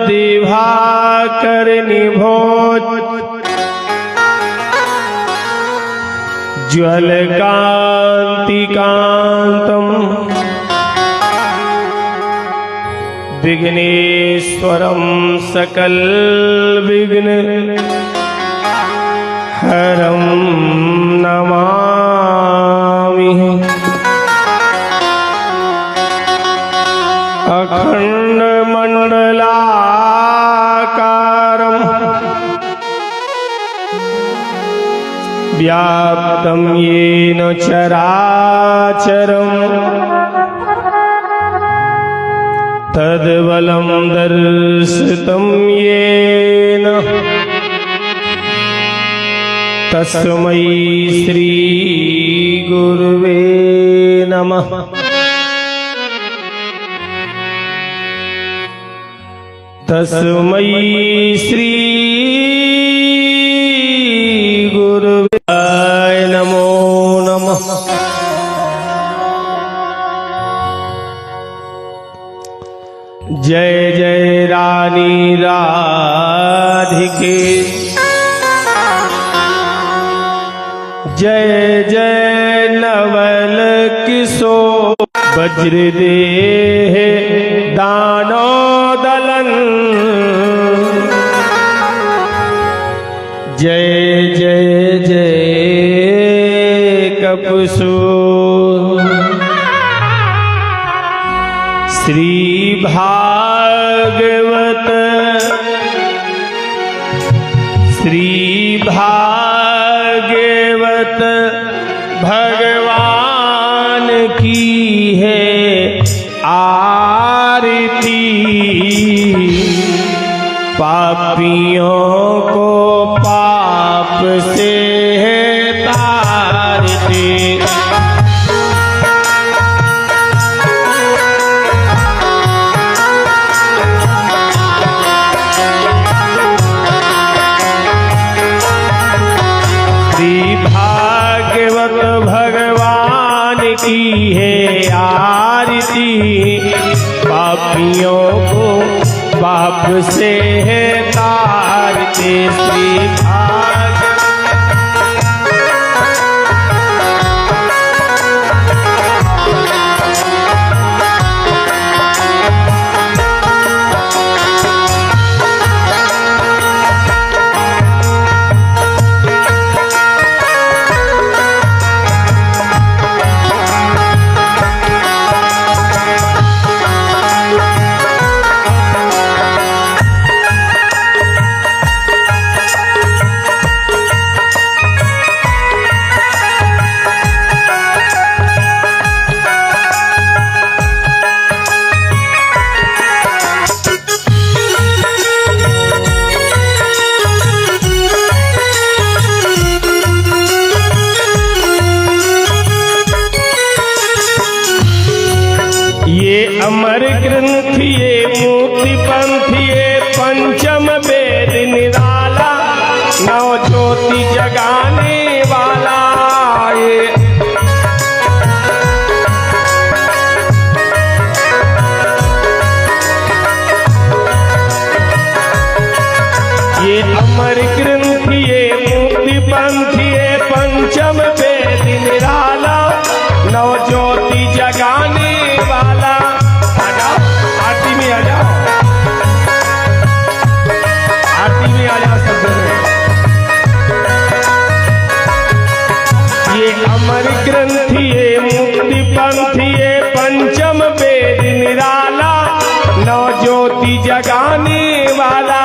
दिवाकर निभोज ज्वलकान्तिकान्तम् विघ्नेश्वरं सकल विघ्न हरं नमामि। अखंड मंडलाकारं व्याप्तं येन चराचरं तद्बलं दर्शितं येन तस्मै श्री गुरुवे नमः। तस्मै श्री गुरुवे नमो नमः। जय जय रानी राधिके, जय जय नवल किशोर वज्रदेह दानो दलन। जय जय जय कपसूर श्री भागवत, श्री भागवत भगवान की है आरती। पापियों को पाप से है तारती। भागवत भगवान की है आरती। पापियों को पाप से है तारते। श्री अमर ग्रंथ ये मूर्ति पंथ ये पंचम वेद निराला, नौ ज्योति जगाने वाला। ये अमर ग्रंथ ये मूर्ति पंथ ये पंचम वेद निराला, नौ ज्योति जगाने वाला। आरती में आ जाओ, आरती में आ जाओ सब। ये अमर ग्रंथ ये मुक्ति पंथ ये पंचम वेद निराला, नौ ज्योति जगाने वाला।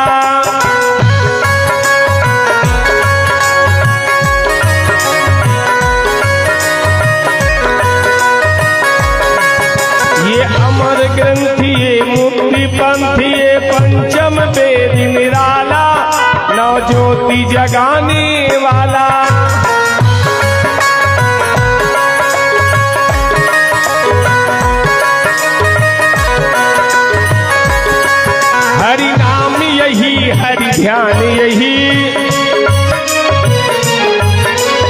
ये अमर ग्रंथ ये मुक्ति पंथ ये पंचम वेद निराला, नौ ज्योति जगाने वाला। हरि नाम यही हरि ध्यान यही,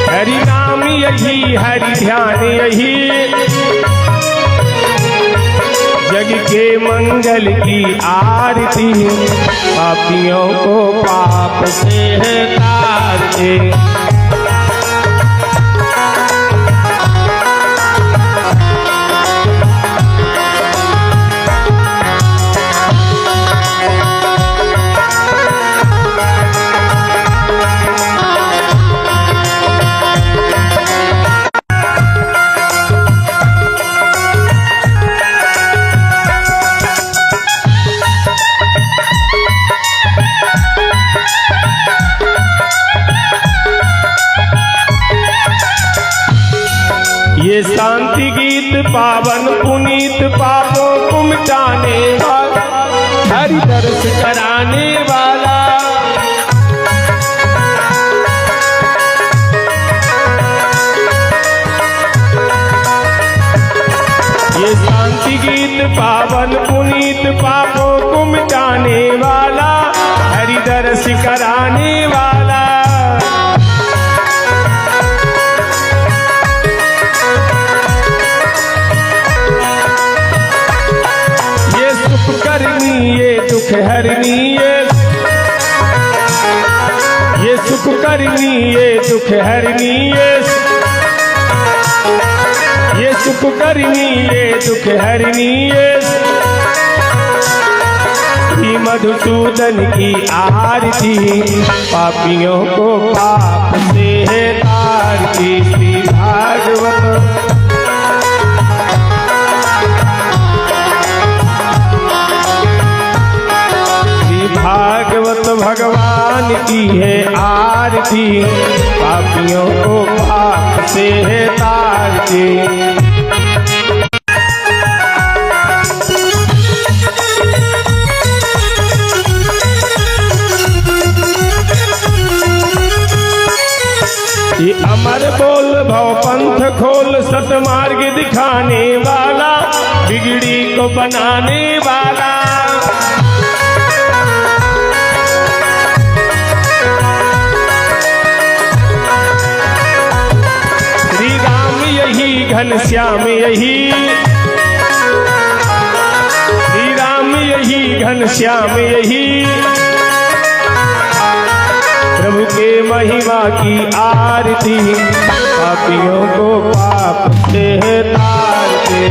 हरि नाम यही हरि ध्यान यही। जग के हे मंगल की आरती, पापियों को पाप से है तारते। ये शांति गीत पावन पुनीत, पापों को मिटाने वाला, हरि दर्श कराने वाला। ये शांति गीत पावन पुनीत, पापों को मिटाने वाला, हरि दर्श कराने वाला। ये दुख हरनी, ये सुख करनी, ये दुख हरनी, ये सुख करनी, ये दुख हरनी। श्री मधुसूदन की आरती, पापियों को पाप से है तारती। श्री भागवत भागवत भगवान की है आरती, पापियों को पाप से है तारती। ये अमर बोल भव पंथ खोल, सतमार्ग दिखाने वाला, बिगड़ी को बनाने वाला। घनश्याम यही, श्री राम यही, घनश्याम यही, प्रभु के महिमा की आरती, पापियों को पाप से है तारते।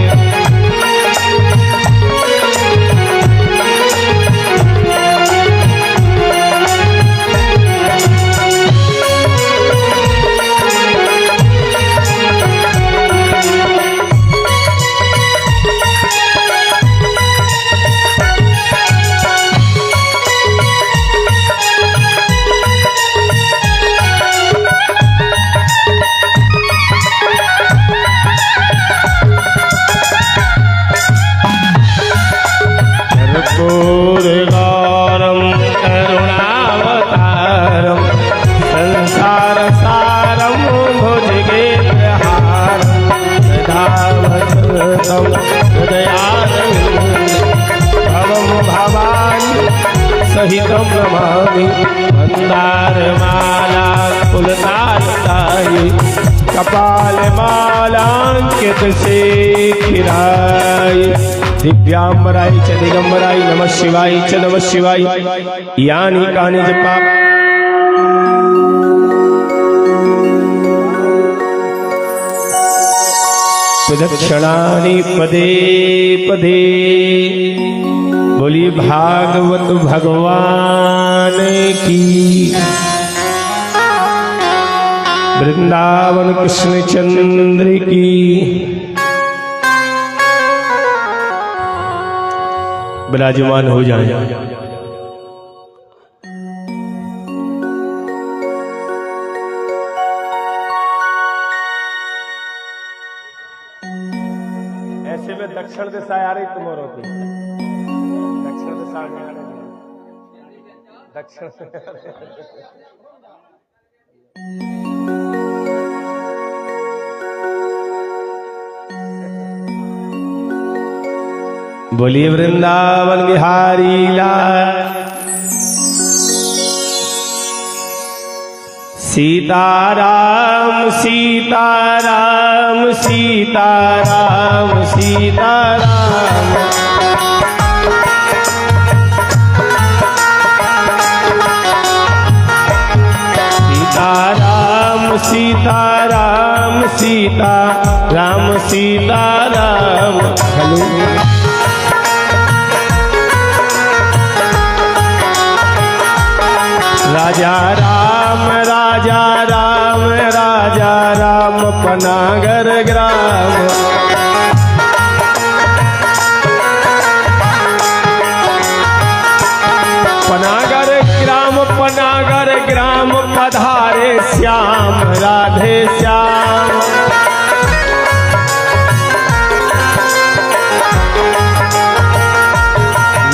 कर्पूरगौरम करुणावतारम, संसार सारम भुजगेन्द्रहारम, धावसतम हृदयारविन्दं, भवं भवानी सहितं नमामि। मंदारमाला फुलदायी, कपालमालांकित शेखिराय, दिव्यांबराय च दिगंबराय नमः शिवाय च नमः शिवाय। यानि कानि च पाप सुदक्षिणानि पदे पदे। बोलिए भागवत भगवान की, वृंदावन कृष्ण चंद्र की। विराजमान हो जाए। ऐसे में दक्षिण दिशा आ रही तुम्हारों की, दक्षिण दिशा में आ रही, दक्षिण बोलिए वृंदावन बिहारी लाल। सीताराम सीताराम सीताराम सीताराम। सीता राम सीता राम। हेलो राजा राम राजा राम राजा राम पनागर ग्राम। पनागर ग्राम पधारे श्याम राधे श्याम।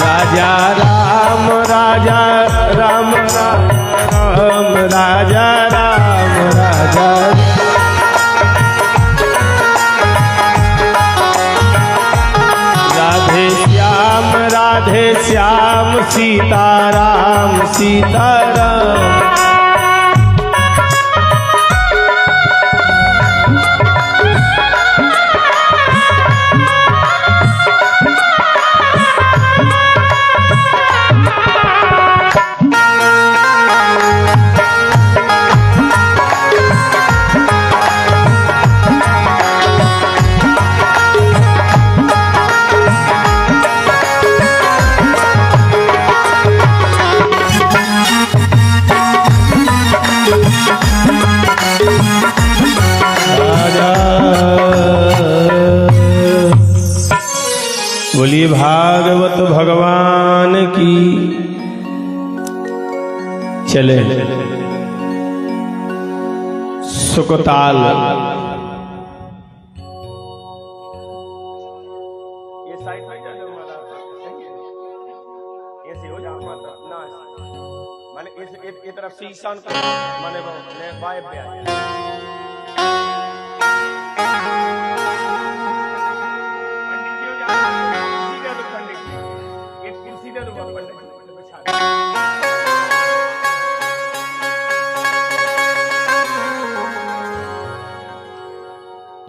राजा राम राजा राम राम राजा राम राजा। राधे श्याम सीताराम सीताराम। बोलिए भागवत भगवान की। चले सुकताल। ये साइड में जाने वाला ऐसे हो जा ना माने इस तरफ से ईशान को माने बाएं पे आ।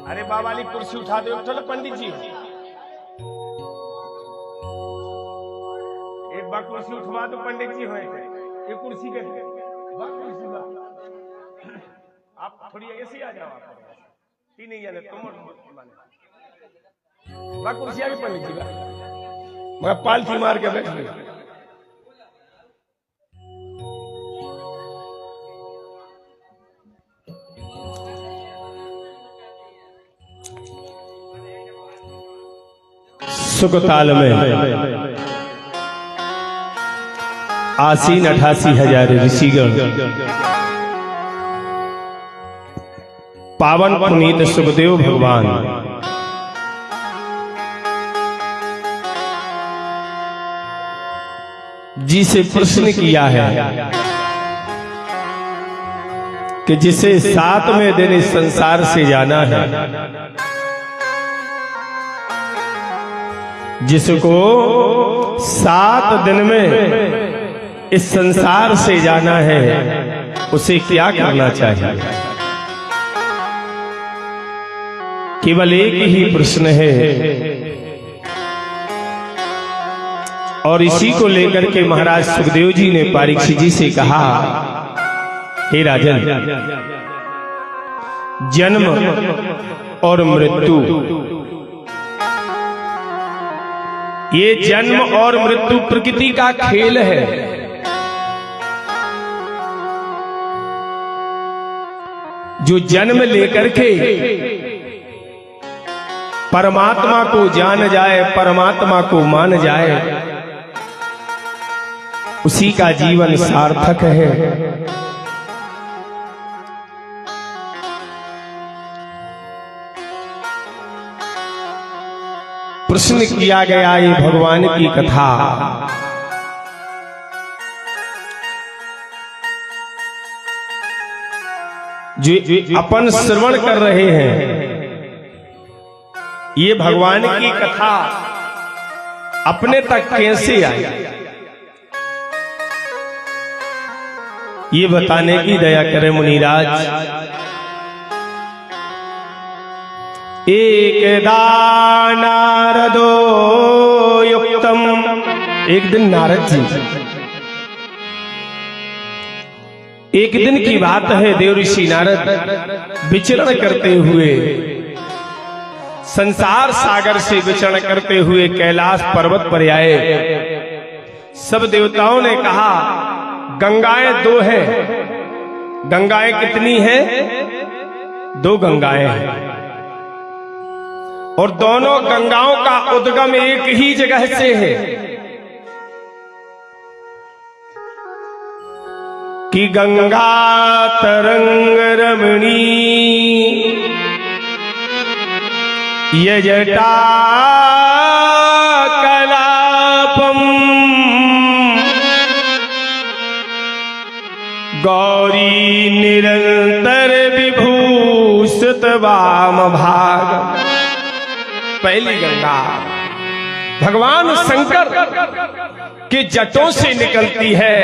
अरे बाबा वाली कुर्सी उठा दो चलो पंडित जी। एक बार कुर्सी उठवा दो पंडित जी। हो ये कुर्सी के कुर्सी आप थोड़ी ऐसे आ जाओ। तीन ही जाने तुम कुर्सी आगे पंडित जी मगर पालथी मार के बैठ गए। सुकताल में आसीन 88,000 ऋषिगण पावन पुनीत सुखदेव भगवान जी से प्रश्न किया है कि जिसे 7वें दिन इस संसार से जाना है, जिसको 7 दिन में इस संसार से जाना है, उसे क्या करना चाहिए? केवल एक ही प्रश्न है और इसी को लेकर के महाराज सुखदेव जी ने परीक्षित जी से कहा, हे राजन, जन्म और मृत्यु, ये जन्म और मृत्यु प्रकृति का खेल है। जो जन्म लेकर के परमात्मा को जान जाए, परमात्मा को मान जाए, उसी का जीवन सार्थक है। प्रश्न किया गया ये भगवान की कथा, जो अपन श्रवण कर रहे हैं, ये भगवान की कथा अपने तक कैसे आई, ये बताने की दया करे मुनिराज। एकदा नारदो युक्तम, एक दिन नारद जी एक दिन की बात है, देवऋषि नारद विचरण करते हुए संसार सागर से विचरण करते हुए कैलाश पर्वत पर आए। सब देवताओं ने कहा गंगाएं दो हैं। गंगाएं कितनी हैं? 2 गंगाएं हैं और दोनों गंगाओं का उद्गम एक ही जगह से है कि गंगा तरंग रमणी ये जटा कलापम गौरी निरंतर विभूषित वाम भाग। पहली गंगा भगवान शंकर के जटों से निकलती है,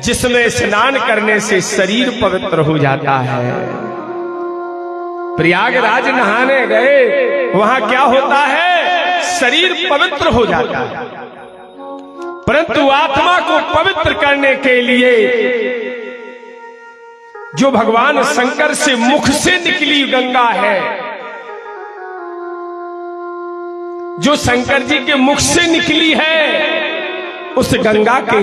जिसमें स्नान करने से शरीर पवित्र हो जाता है। प्रयागराज नहाने गए, वहां क्या होता है? शरीर पवित्र हो जाता है। परंतु आत्मा को पवित्र करने के लिए जो भगवान शंकर से मुख से निकली गंगा है, जो शंकर जी के मुख से निकली है, उस गंगा के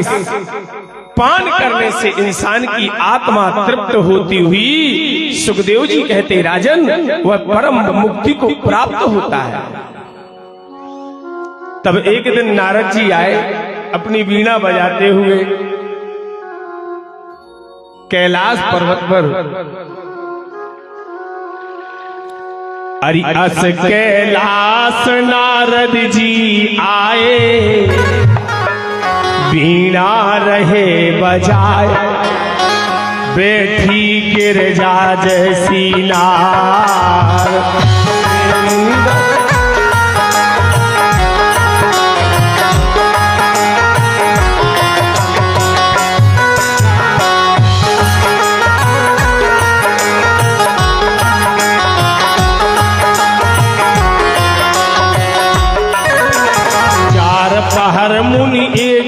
पान करने से इंसान की आत्मा तृप्त होती हुई, सुखदेव जी कहते राजन, वह परम मुक्ति को प्राप्त होता है। तब एक दिन नारद जी आए अपनी वीणा बजाते हुए कैलाश पर्वत पर। अरिअस कैलाश नारद जी आए, वीणा रहे बजाए, बैठी गिरजा जैसी नार। पहर मुनि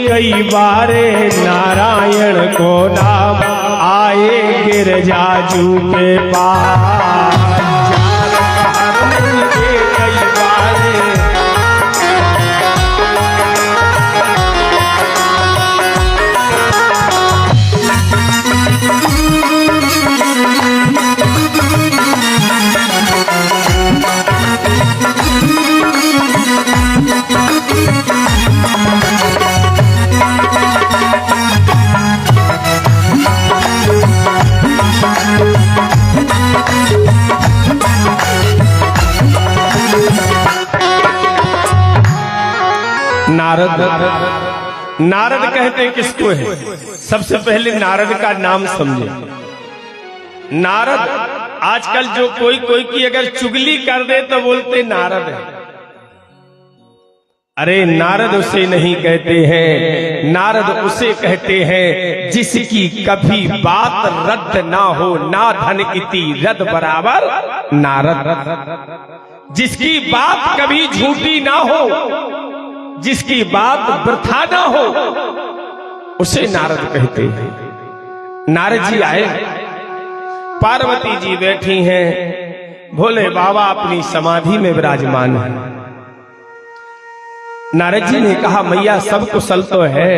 कई बारे नारायण को नाम आए गिरजाजू के पास। पहर मुनि कई बारे नारद कहते किसको है? सबसे पहले नारद का नाम समझे। नारद आजकल जो कोई की अगर चुगली कर दे तो बोलते नारद है। अरे नारद उसे नहीं कहते हैं, नारद उसे कहते हैं जिसकी कभी बात रद्द ना हो, ना धन इति रद्द बराबर नारद। जिसकी बात कभी झूठी ना हो, जिसकी बात वृथा ना हो, उसे नारद कहते हैं। नारद जी आए, पार्वती जी बैठी हैं, भोले बाबा अपनी समाधि में विराजमान है। नारद जी ने कहा मैया सब कुशल तो है।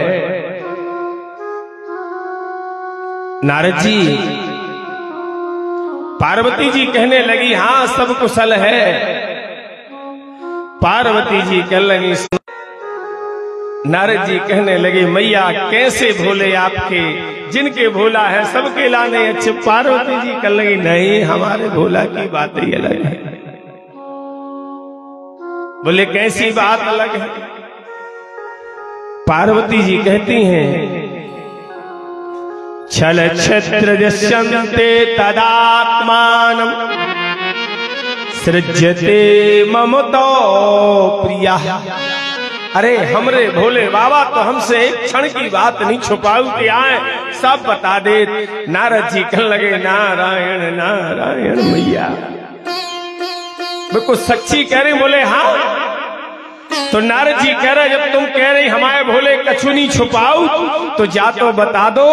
नारद जी, पार्वती जी कहने लगी हाँ सब कुशल है। पार्वती जी कहने लगी, नारद जी कहने लगे मैया कैसे भोले आपके, जिनके भोला है सबके लाने अच्छे। पार्वती जी कहने लगी नहीं, हमारे भोला की बात ही अलग है। बोले कैसी बात अलग है? पार्वती जी कहती हैं छल छत्र दृश्यन्ते तदात्मानं सृज्यते ममतो प्रिया। अरे हमरे भोले बाबा तो हमसे एक क्षण की बात नहीं छुपाऊ के आए, सब बता दे। नारद जी कहने लगे नारायण नारायण मैया बिल्कुल सच्ची कह रहे। बोले हाँ तो नारद जी कह रहे, जब तुम कह रही हमारे भोले कछु नहीं छुपाओ, तो जा तो बता दो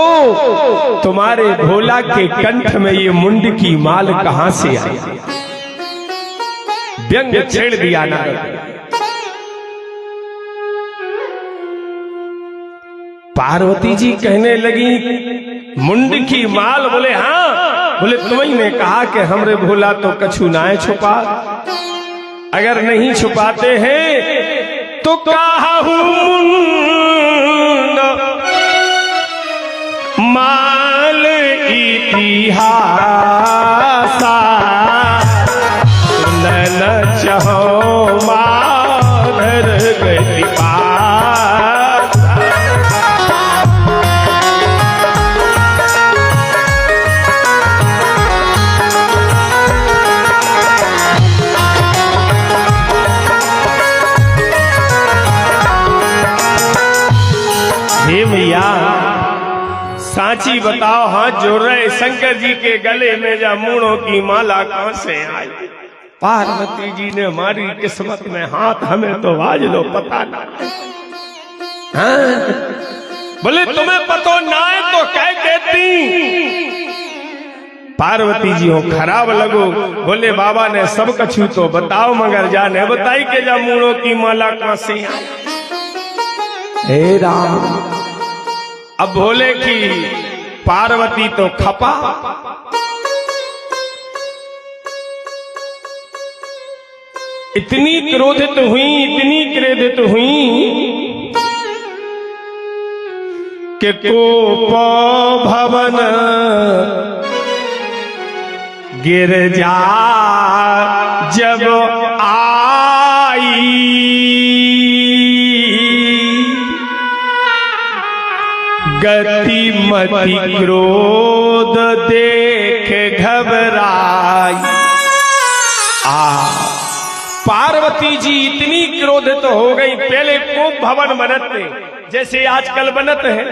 तुम्हारे भोला के कंठ में ये मुंड की माल कहां से आई। व्यंग छेड़ दिया नारद। पार्वती जी कहने लगी मुंड की माल? बोले हाँ। बोले तुम्ही ने कहा कि हमरे भोला तो कछु नाए छुपा, अगर नहीं छुपाते हैं तो काहू मुंड माल इतिहासा न चहो माधर गति पास। हे भैया सांची बताओ, हाथ जोड़ रहे, शंकर जी के गले में जामुनों की माला कहां से आई? पार्वती जी ने हमारी किस्मत में हाथ, हमें तो आज लो पता ना। हाँ? बोले तुम्हें पतो ना है तो कह देती। पार्वती जी हो खराब लगो। बोले बाबा ने सब कछु तो बताओ, मगर जाने बताई के जामुनों की माला कहां से आई। हे राम, अब भोले की पार्वती तो खपा। इतनी क्रोधित हुई, इतनी क्रोधित हुई कि कोप भवन गिर जा जब आई, गति मति क्रोध देख घबराई। पार्वती जी इतनी क्रोधित हो गई। पहले कोप भवन बनते जैसे आजकल बनते हैं,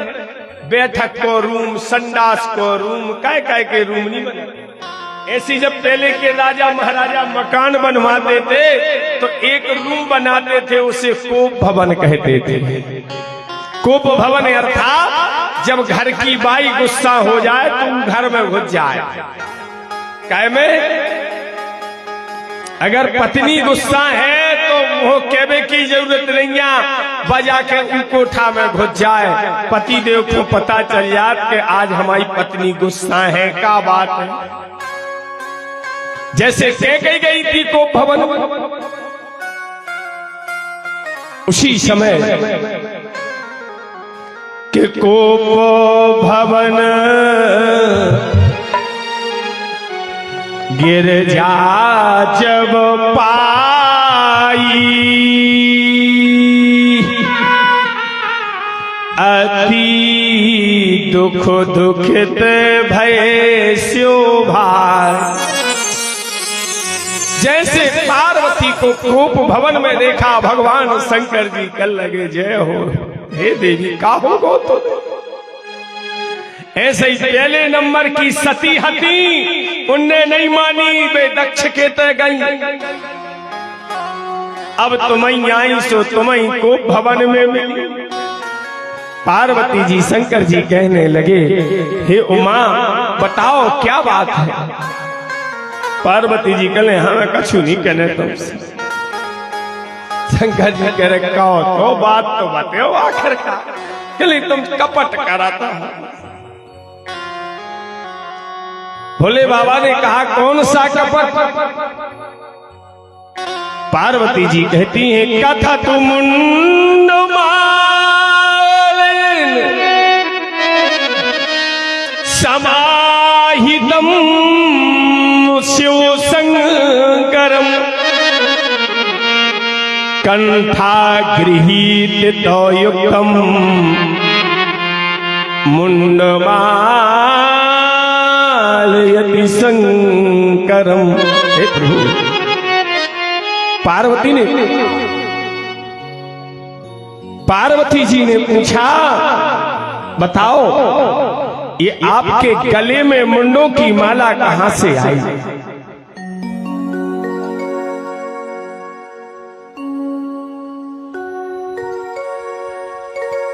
बैठक को रूम, संडास को रूम, काय के रूम नहीं बनते। ऐसी जब पहले के राजा महाराजा मकान बनवाते थे तो एक रूम बनाते थे, उसे कोप भवन कहते थे। कोप भवन अर्थात जब घर की बाई गुस्सा हो जाए तो घर में घुस जाए। काय में अगर पत्नी गुस्सा है तो वो कहने की जरूरत नहीं है, बजा के कोठा में घुस जाए, पति देव को पता चल जाए कि आज हमारी पत्नी गुस्सा है, क्या बात है। जैसे कह गई थी कोप भवन, उसी समय के कोप भवन गिर जा जब पाई, अति दुख दुखित भय स्यो भाई। जैसे पार्वती को कोप भवन में देखा, भगवान शंकर जी कर लगे जय हो, हे देवी का हो गो तो। ऐसे ही पहले नंबर की सती हती, उनने नहीं मानी, वे दक्ष के तय गई। अब तुम्हें आई सो तुम्हें कोप भवन में मिली। पार्वती जी शंकर जी कहने लगे, हे उमा बताओ क्या बात है। पार्वती जी कहले हमें कछु नहीं कहने तुमसे। शंकर जी कह रहे कहो तो बात तो बताओ आखिर का। कहले तुम कपट कराता है। भोले बाबा ने कहा कौन सा कपट? पार्वती जी कहती हैं कथा तु मुंड मालिन समाहितम शिव संकरम कंठा गृहीत तो युक्तम मुंड यति संकरम। हे प्रभु, पार्वती जी ने पूछा बताओ ये आपके गले में मुंडों की माला कहां से आई?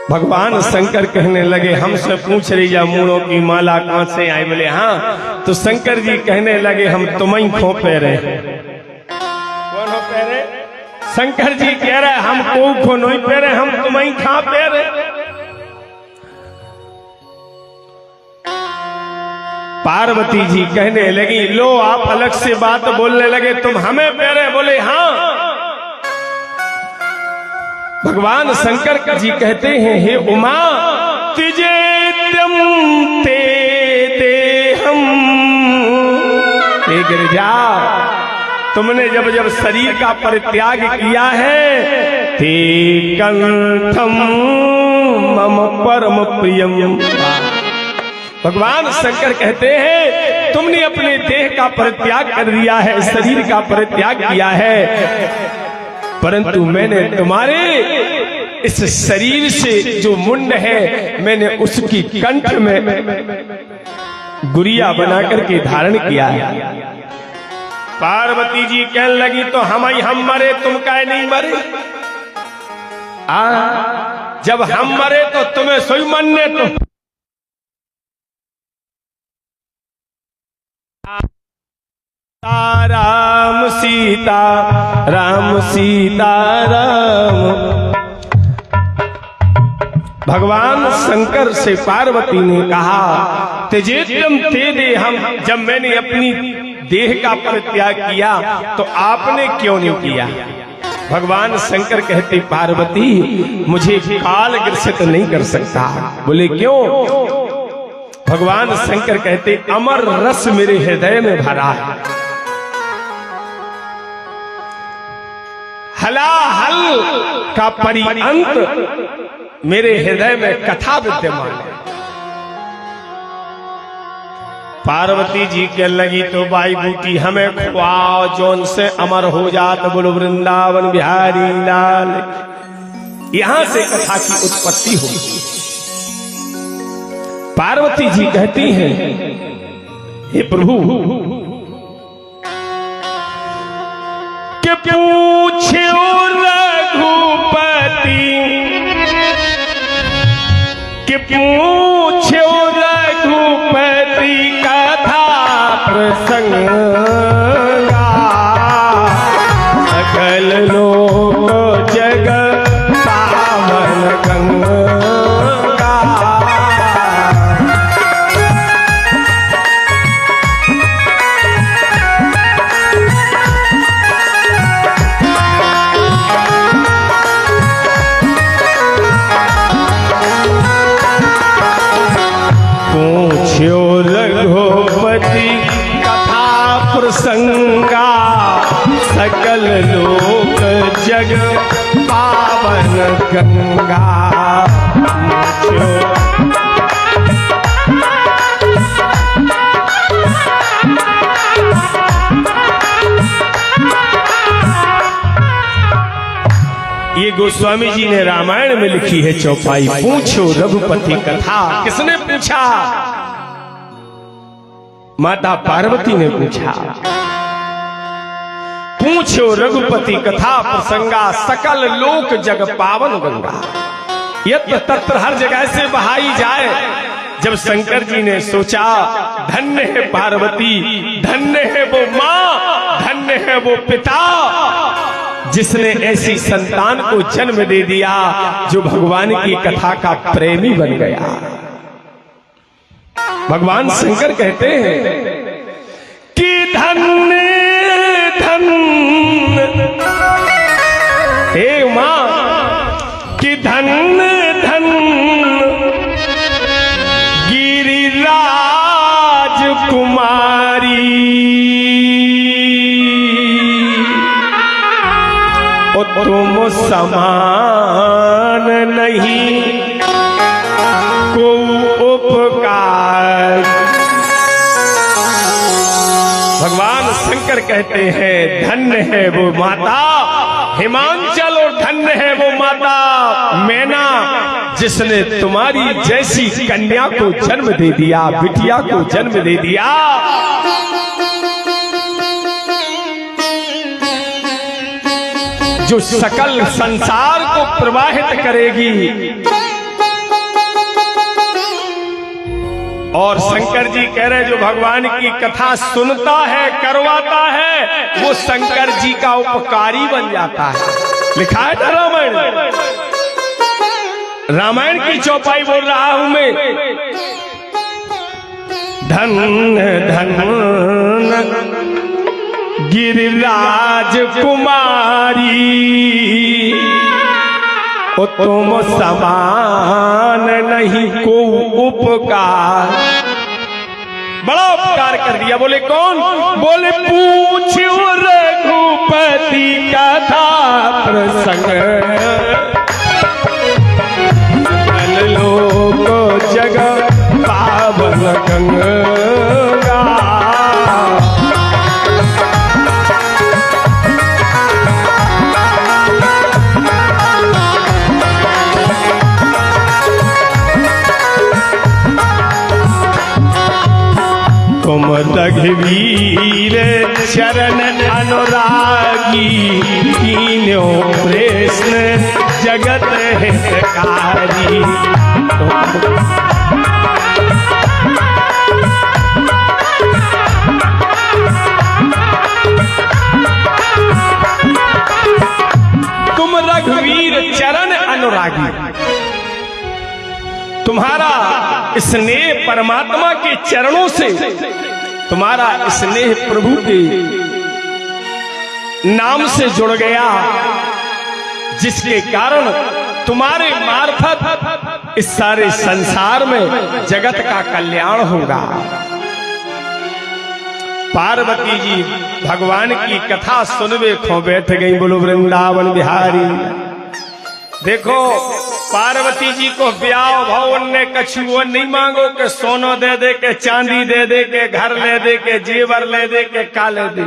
भगवान शंकर कहने लगे, हमसे पूछ रही जा मूड़ों की माला कहां से आई? बोले हाँ। तो शंकर जी कहने लगे, हम तुम्हें खोपे रहे। कौन हो पे रहे? शंकर जी कह रहे, हम को नहीं पे रहे, हम तुम्हें खा पे रहे। पार्वती जी कहने लगी, लो आप अलग से बात बोलने लगे, तुम हमें पे रहे? बोले हाँ। भगवान शंकर जी कहते हैं, हे उमा, तुझे दम ते दे हम। गिरजा, तुमने जब जब शरीर का परित्याग किया है, ते कंठम मम परम प्रियम। भगवान शंकर कहते हैं, तुमने अपने देह का परित्याग कर दिया है, शरीर का परित्याग किया है, परंतु मैंने तुम्हारे इस शरीर से जो मुंड है, मैंने उसकी कंठ में गुड़िया बना करके धारण किया है। पार्वती जी कहने लगी, तो हम मरे, तुम काहे नहीं मरे? जब हम मरे तो तुम्हें सोई मरने। तो राम सीता राम सीता राम। भगवान शंकर से पार्वती ने कहा, तेजेतम ते दे हम। जब मैंने अपनी देह का परित्याग किया तो आपने क्यों नहीं किया? भगवान शंकर कहते, पार्वती मुझे काल ग्रसित नहीं कर सकता। बोले क्यों? भगवान शंकर कहते, अमर रस मेरे हृदय में भरा है, हलाहल का परिअंत मेरे हृदय में कथा विद्यमान है। पार्वती जी के लगी, तो बाई बूटी हमें खुआओ, जोन से अमर हो जात बोलो वृंदावन बिहारी लाल। यहां से कथा की उत्पत्ति हुई। पार्वती जी कहती हैं, हे प्रभु, कि पूछो रघुपति, कि पूछो रघुपति कथा प्रसंगा, सकल लोक जग पावन गंगा। रघुपति कथा प्रसंगा, सकल लोक जग पावन गंगा। ये गोस्वामी जी ने रामायण में लिखी है चौपाई। पूछो रघुपति कथा। किसने पूछा? माता पार्वती ने पूछा। पूछो रघुपति कथा प्रसंगा, सकल लोक जग पावन गंगा। यत्र तत्र हर जगह से बहाई जाए। जब शंकर जी ने सोचा, धन्य है पार्वती, धन्य है वो माँ, धन्य है वो पिता जिसने ऐसी संतान को जन्म दे दिया जो भगवान की कथा का प्रेमी बन गया। भगवान शंकर कहते हैं कि धन्य धन्य, हे मां, कि धन्य धन्य गिरिराज कुमारी, ओ तुम समान नहीं को उपकार। भगवान शंकर कहते हैं, धन्य है वो माता हिमांचल और धन्य है वो माता मैना जिसने तुम्हारी जैसी कन्या को जन्म दे दिया, बिटिया को जन्म दे दिया। जो सकल संसार को प्रवाहित करेगी, और शंकर जी कह रहे जो भगवान की कथा सुनता है, करवाता है, वो शंकर जी का उपकारी बन जाता है। लिखा है ना रामायण की चौपाई बोल रहा हूं मैं। धन धन गिरिराज कुमारी, ओ तुम समान नहीं को उपकार। बड़ा उपकार कर दिया। बोले कौन? बोले पूछो रघुपति कथा प्रसंग, लोक जग पावन गंगा। तुम रघुवीर चरण अनुरागी, कीन्यो कृष्ण जगत हितकारी। तुम रघुवीर चरण अनुरागी, तुम्हारा स्नेह परमात्मा के चरणों से, तुम्हारा स्नेह प्रभु के नाम से जुड़ गया, जिसके कारण तुम्हारे मार्फत इस सारे संसार में जगत का कल्याण होगा। पार्वती जी भगवान की कथा सुनवे खो बैठ गई। बोलो वृंदावन बिहारी। देखो पार्वती जी को ब्याह भवन ने कछुओ नहीं मांगो के सोनो दे दे के, चांदी दे दे के, घर ले दे के, जेवर ले दे के, का ले दे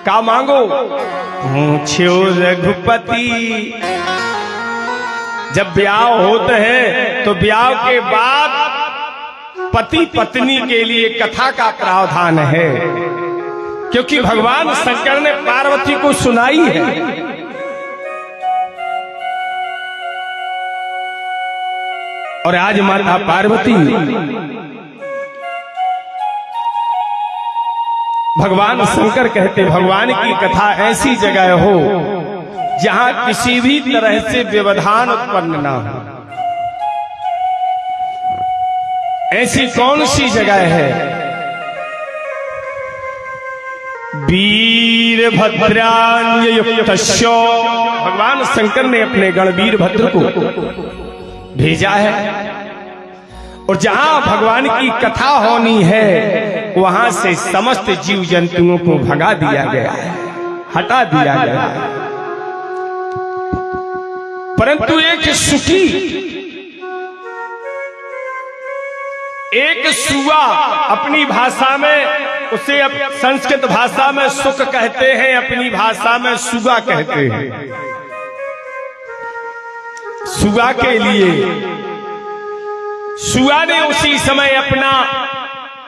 का मांगो? पूछो रघुपति। जब ब्याह होते हैं तो ब्याह के बाद पति पत्नी के लिए कथा का प्रावधान है, क्योंकि भगवान शंकर ने पार्वती को सुनाई है। और आज माता पार्वती भगवान शंकर कहते भगवान की कथा ऐसी जगह हो जहां किसी भी तरह से व्यवधान उत्पन्न ना हो। ऐसी कौन सी जगह है? वीरभद्रान्ययुक्तस्य, भगवान शंकर ने अपने गण वीरभद्र को भेजा है। और जहां भगवान की कथा होनी है वहां से समस्त जीव जंतुओं को भगा दिया गया है, हटा दिया गया है। परंतु एक सुखी, एक सुआ, अपनी भाषा में उसे संस्कृत भाषा में सुख कहते हैं, अपनी भाषा में सुगा कहते हैं। सुगा के लिए सुआ ने उसी समय अपना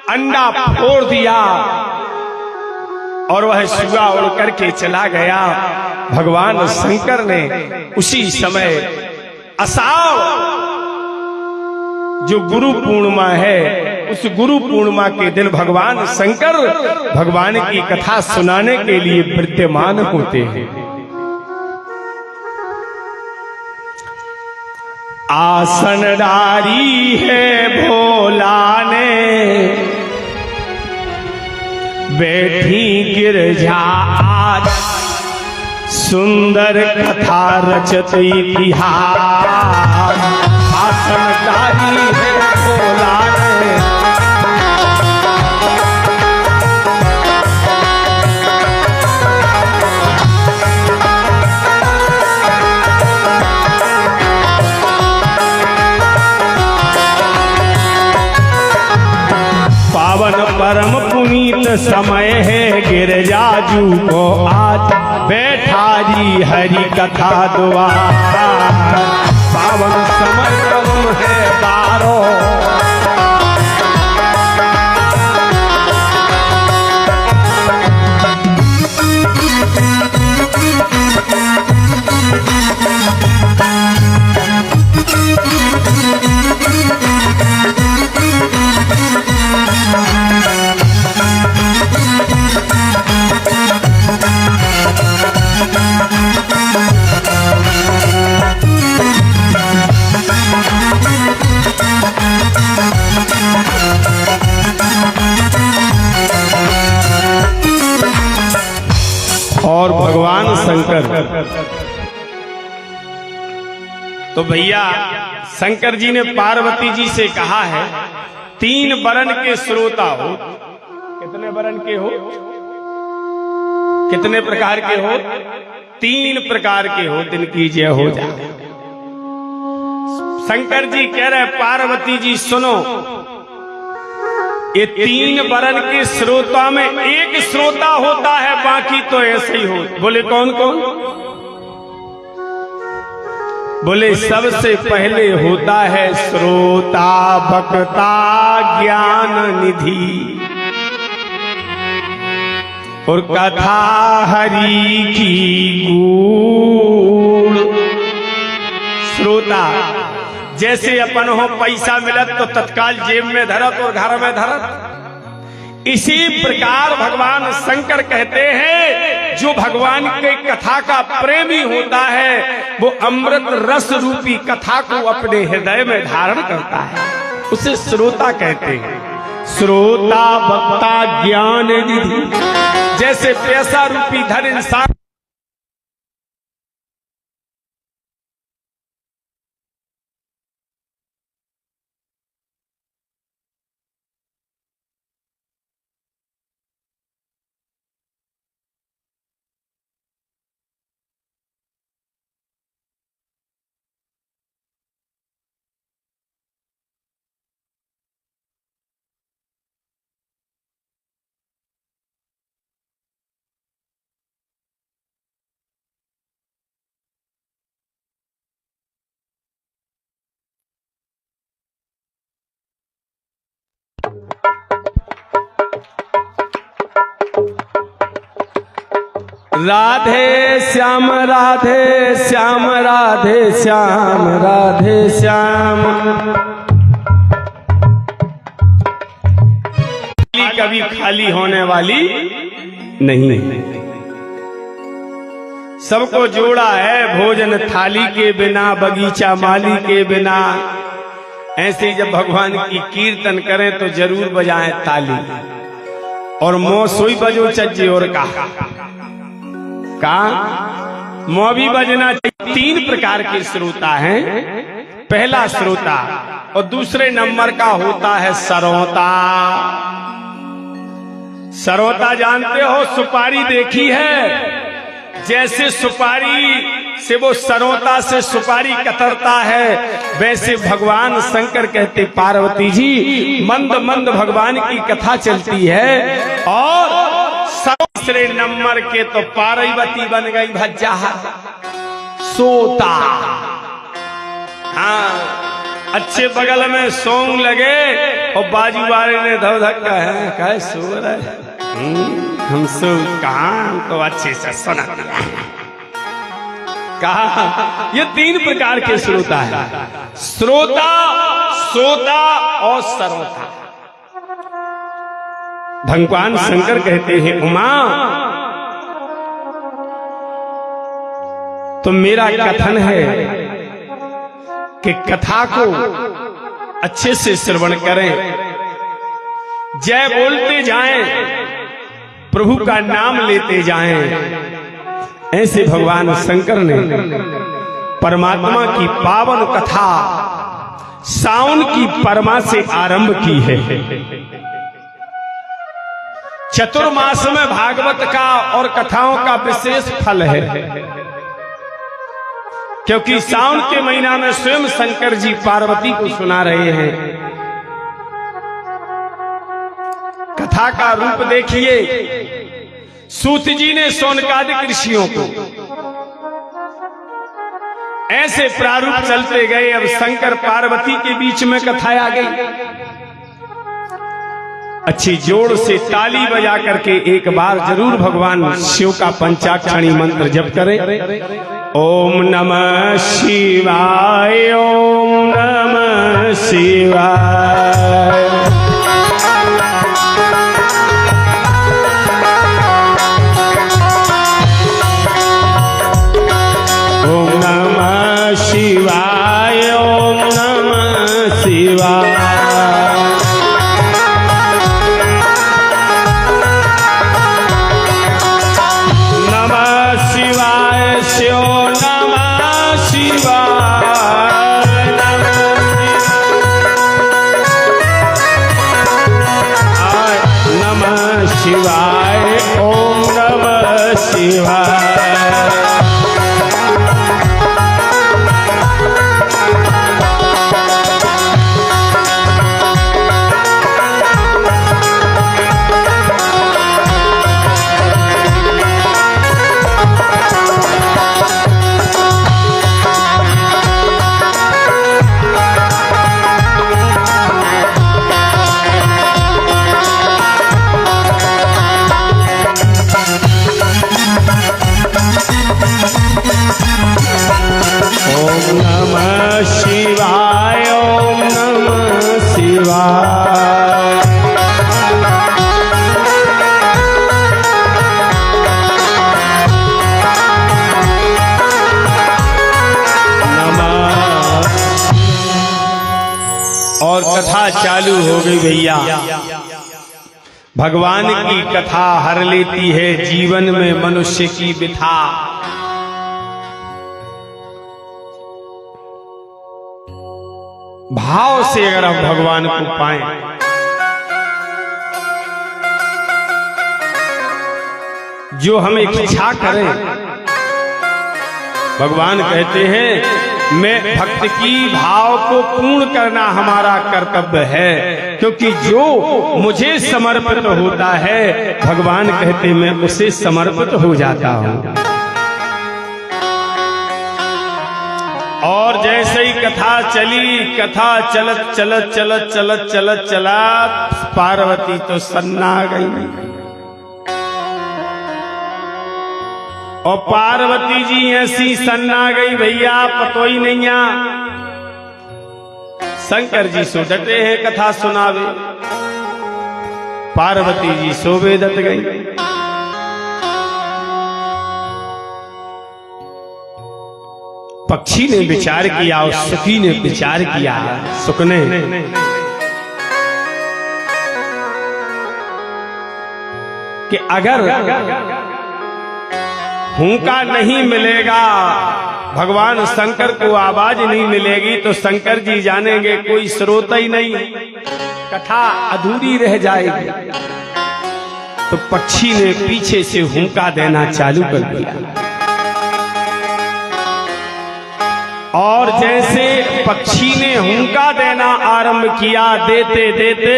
अंडा फोड़ दिया और वह सुगा उड़ करके चला गया। भगवान शंकर ने उसी समय आषाढ़ जो गुरु पूर्णिमा है, उस गुरु पूर्णिमा के दिन भगवान शंकर भगवान की कथा सुनाने के लिए विद्यमान होते हैं। आसन डारी है भोला ने, बैठी गिरजा आज, सुंदर कथा रचत इतिहास। आसन डारी है भोला ने, पावन परम पुनीत समय है, गिरजाजू को आज बैठा जी हरि कथा द्वार। पावन समय है बारो, होकर। तो भैया शंकर जी ने पार्वती जी से कहा है 3 वर्ण के श्रोता हो। कितने वर्ण के हो? कितने प्रकार के हो? 3 प्रकार के हो, दिन कीजिए हो जाए। शंकर जी कह रहे पार्वती जी सुनो, ये 3 वर्ण के श्रोता में एक श्रोता होता है, बाकी तो ऐसे ही हो। बोले कौन कौन? बोले सबसे पहले होता है श्रोता वक्ता ज्ञान निधि, और कथा हरि की गूढ़। श्रोता जैसे अपन हो पैसा मिलत तो तत्काल जेब में धरत और घर में धरत, इसी प्रकार भगवान शंकर कहते हैं जो भगवान के कथा का प्रेमी होता है वो अमृत रस रूपी कथा को अपने हृदय में धारण करता है, उसे श्रोता कहते हैं। श्रोता वक्ता ज्ञान निधि, जैसे पैसा रूपी धन इंसान राधे श्याम राधे श्याम राधे श्याम राधे श्याम। कभी खाली होने वाली नहीं, सबको जोड़ा है भोजन थाली के बिना, बगीचा माली के बिना। ऐसे जब भगवान की कीर्तन करें तो जरूर बजाएं ताली, और मौ सोई बजो चज्जे और का मौ भी बजना चाहिए। 3 प्रकार के श्रोता हैं। पहला श्रोता और दूसरे नंबर का होता है सरोता। सरोता जानते हो, सुपारी देखी है? जैसे सुपारी से वो सरोता से सुपारी कतरता है, वैसे भगवान शंकर कहते पार्वती जी मंद मंद भगवान की कथा चलती है। और तीसरे नंबर के तो पार्वती बन गई भज्जा सोता। हाँ, अच्छे बगल में सौंग लगे और बाजू वाले ने धो धक्का है कहे सो रहे, हम सो कहाँ, तो अच्छे से सुना कहा। ये 3 प्रकार के श्रोता है, श्रोता, सोता और सरोता। भगवान शंकर कहते हैं उमा, तो मेरा कथन है कि कथा को अच्छे से श्रवण करें, जय बोलते जाएं, प्रभु का नाम लेते जाएं। ऐसे भगवान शंकर ने परमात्मा की पावन कथा सावन की परमा से आरंभ की है। चतुर्मास में भागवत का और कथाओं का विशेष फल है, क्योंकि सावन के महीना में स्वयं शंकर जी पार्वती को सुना रहे हैं। कथा का रूप देखिए, सूत जी ने शौनकादिक ऋषियों को ऐसे प्रारूप चलते गए, अब शंकर पार्वती के बीच में कथा आ गई। अच्छी जोर से ताली बजा करके एक बार जरूर भगवान शिव का पंचाक्षरी मंत्र जप करें। ओम नमः शिवाय, ओम नमः शिवाय। ओम नमः शिवाय, ओम नमः शिवाय। नमः शिवाय, और कथा चालू हो गई भैया। भगवान की कथा हर लेती है जीवन में मनुष्य की बिथा। भाव से अगर हम भगवान को पाएं, जो हम इच्छा करें, भगवान कहते हैं मैं भक्त की भाव को पूर्ण करना हमारा कर्तव्य है, क्योंकि जो मुझे समर्पित होता है भगवान कहते मैं उसे समर्पित हो जाता हूं। और जैसे ही कथा चली, कथा चलत चलत चलत चलत चलत चला, पार्वती तो सन्ना गई। और पार्वती जी ऐसी सन्ना गई भैया, पतो ही नहीं आ। शंकर जी सो डटे हैं कथा सुनावे, पार्वती जी सोवे दत गई। पक्षी ने विचार किया और सुखी ने विचार किया। सुख ने कि अगर हुंका नहीं मिलेगा, भगवान शंकर को आवाज नहीं मिलेगी, तो शंकर जी जानेंगे कोई श्रोता ही नहीं, कथा अधूरी रह जाएगी। तो पक्षी ने पीछे से हुंका देना चालू कर दिया। और जैसे पक्षी ने हुंका देना आरंभ किया, देते देते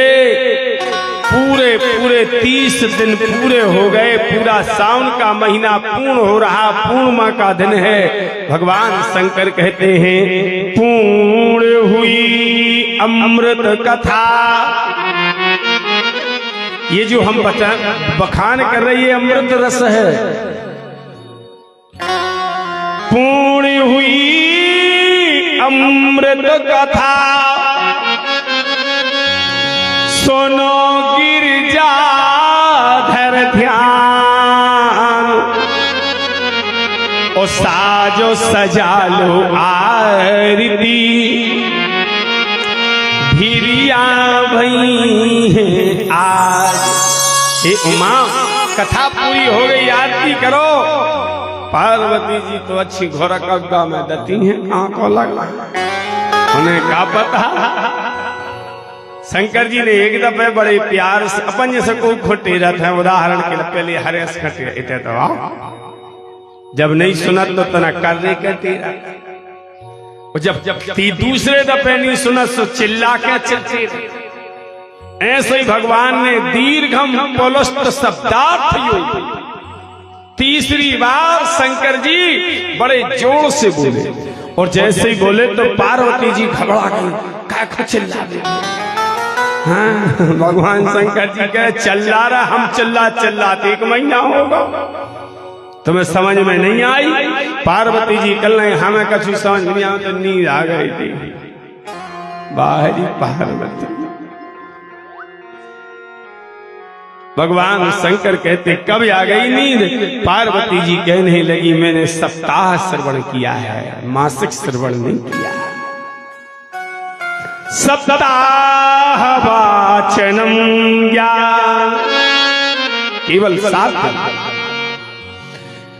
पूरे पूरे 30 दिन पूरे हो गए। पूरा सावन का महीना पूर्ण हो रहा, पूर्णिमा का दिन है। भगवान शंकर कहते हैं पूर्ण हुई अमृत कथा। ये जो हम बखान कर रहे हैं अमृत रस है। पूर्ण हुई अमृत कथा, सुनो गिरजा धर ध्यान। ओ साजो सजा लो आरती, भिरिया भई है आज। हे उमा, कथा पूरी हो गई, आरती करो। पार्वती जी तो अच्छी घोड़ा कब्जा में दती हैं, आंखों लगा, उन्हें क्या पता। शंकर जी ने एक दफे बड़े प्यार से अपन जैसे कोई खोटे रहते हैं, उदाहरण के लिए पहले हरेस खटे इतने तो आओ, जब नहीं सुनत तो तना कर रहे कहते रहा। जब दूसरे दफे नहीं सुनत तो चिल्ला के चलते। ऐसे ही भगवान ने दीर्घम पुलस्त शब्दार्थ योग तीसरी बार शंकर जी बड़े जोर से बोले। और जैसे ही बोले तो पार्वती जी घबरा गई, क्या चिल्ला दे। हाँ, भगवान शंकर जी कहे चिल्ला रहा, हम चिल्लाते 1 महीना होगा, तुम्हें समझ में नहीं आई। पार्वती जी कल नहीं, हमें कछु समझ नहीं आया, तो नींद आ गई थी। बाहरी पार्वती। भगवान शंकर कहते कब आ गई नींद? पार्वती जी कहने लगी मैंने सप्ताह श्रवण किया है, मासिक श्रवण नहीं किया। सप्ताह वाचनम ज्ञान, केवल 7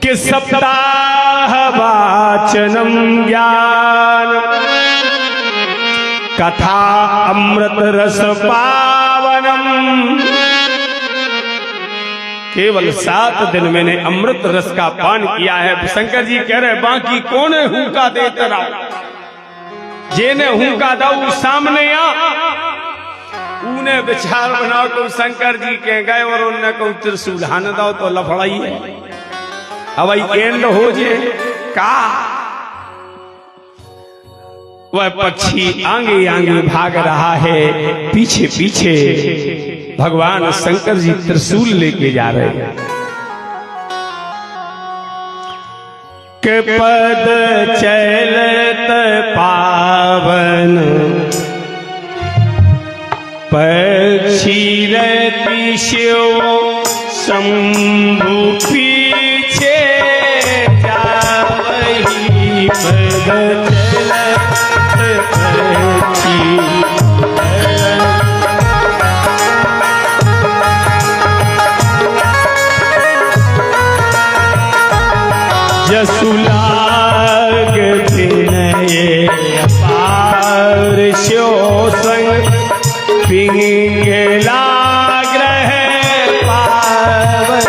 कि सप्ताह वाचनम ज्ञान, कथा अमृत रस पावनम। केवल 7 दिन मैंने अमृत रस का पान किया है। शंकर जी कह रहे बाकी कौन हुक्का दे तेरा, जेने हुक्का दऊ सामने आ। उन्हें विचार बनाओ को शंकर जी के गए और उन्हें को त्रिशूल हान दो तो लफड़ाई है, हवाई एंड हो जे का। वह पक्षी आगे आगे भाग रहा है, पीछे पीछे भगवान शंकर जी त्रिशूल लेके जा रहे हैं। के पद चलत पावन, पक्षी रति शिव शंभु पीछे जावही। पद चलत पक्षी संग पिंगला ग्रह पावन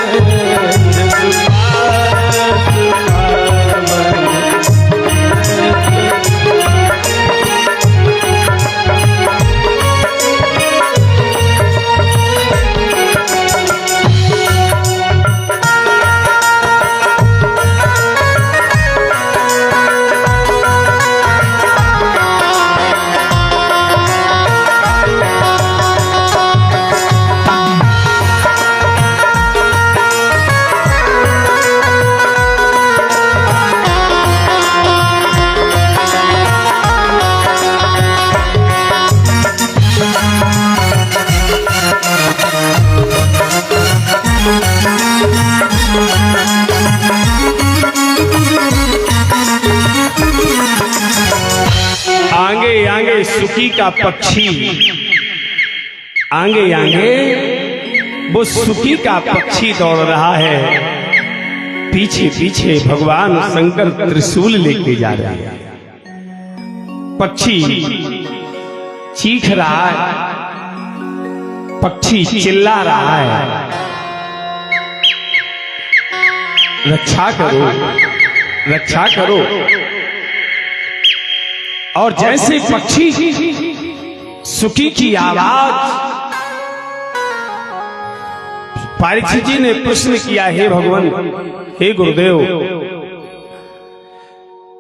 आगे आगे सुखी का पक्षी, आगे आगे वो सुखी का पक्षी दौड़ रहा है, पीछे पीछे भगवान शंकर त्रिशूल लेके जा रहे हैं। पक्षी चीख रहा है, पक्षी चिल्ला रहा है, रक्षा करो, रक्षा करो। और जैसे पक्षी सुखी की आवाज, परीक्षित जी ने प्रश्न किया, हे भगवान, हे गुरुदेव,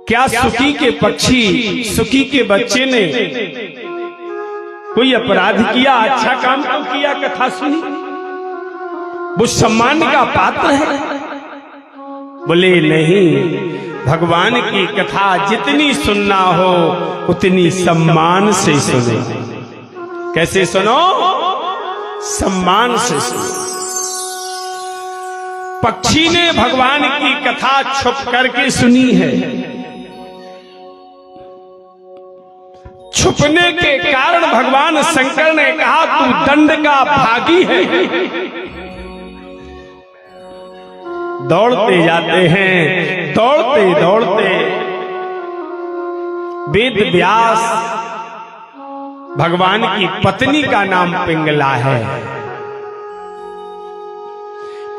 क्या सुखी के पक्षी, सुखी के बच्चे ने कोई अपराध किया, अच्छा काम क्यों किया, कथा सुनी, वो सम्मान का पात्र है? बोले नहीं, भगवान की कथा जितनी सुनना हो उतनी सम्मान से सुने। कैसे सुनो? सम्मान से सुनो। पक्षी ने भगवान की कथा छुप करके सुनी है, छुपने के कारण भगवान शंकर ने कहा तू दंड का भागी है। दौड़ते जाते हैं, दौड़ते दौड़ते वेद व्यास, भगवान की पत्नी का नाम पिंगला है।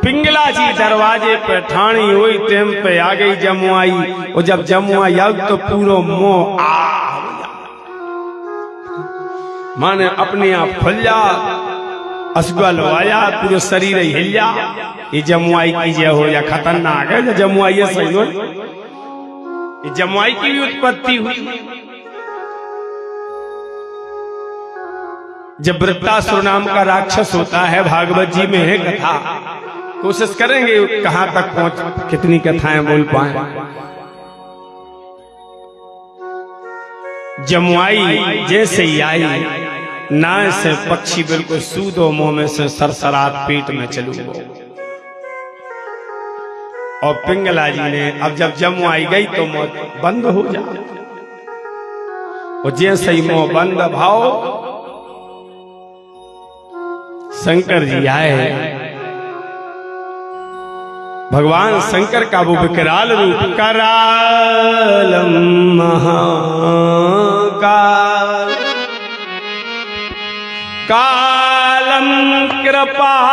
पिंगला जी दरवाजे पर ठाणी हुई, टाइम पे आ गई जमुआई, और जब जमुआई आई तो पूरा मोह माने अपने आप खुल जा, असगल आया, पूरा शरीर हिल जा। ये जमुआई की जय हो या खतरनाक है, जमुआई सही हो, ये जमुआई की भी उत्पत्ति हुई। जब वृत्तासुर नाम का राक्षस होता है, भागवत जी में है कथा, कोशिश करेंगे कहां तक पहुंच, कितनी कथाएं बोल पाए। जमुआई जैसे ही आई, नाय से पक्षी बिल्कुल सूदो मुंह में से सरसरात पेट में चलू गो। और पिंगला जी ने अब जब जमुआई गई तो मौत बंद हो जा, और जैसे ही मुंह बंद भाव, शंकर जी आए। भगवान शंकर का वो विकराल रूप, करालम महाकाल, कालम कृपालम,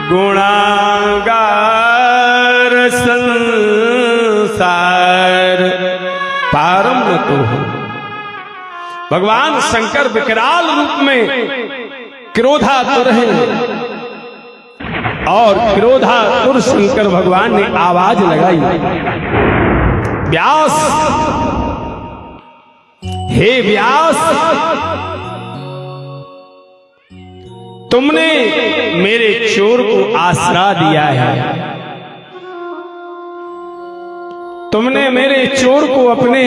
गुणागार संसार पारम तो हो। भगवान शंकर विकराल रूप में क्रोधातुर है, और क्रोधातुर शंकर भगवान ने आवाज लगाई, व्यास, हे व्यास, तुमने मेरे चोर को आसरा दिया है, तुमने मेरे चोर को अपने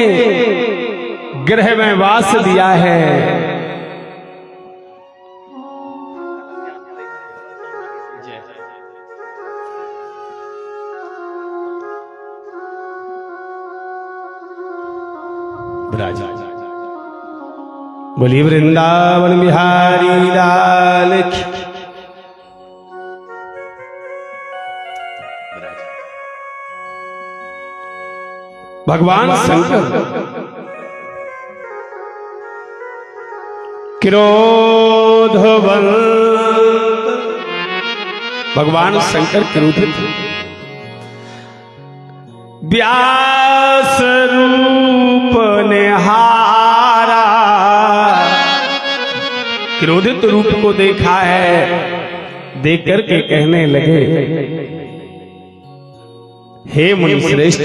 गृह में वास दिया है। बोली वृंदावन बिहारी लाल की। भगवान शंकर क्रोधवंत भगवान शंकर क्रोधित व्यास रूप निहारा क्रोधित रूप को देखा है, देख करके कहने लगे हे मुनि श्रेष्ठ,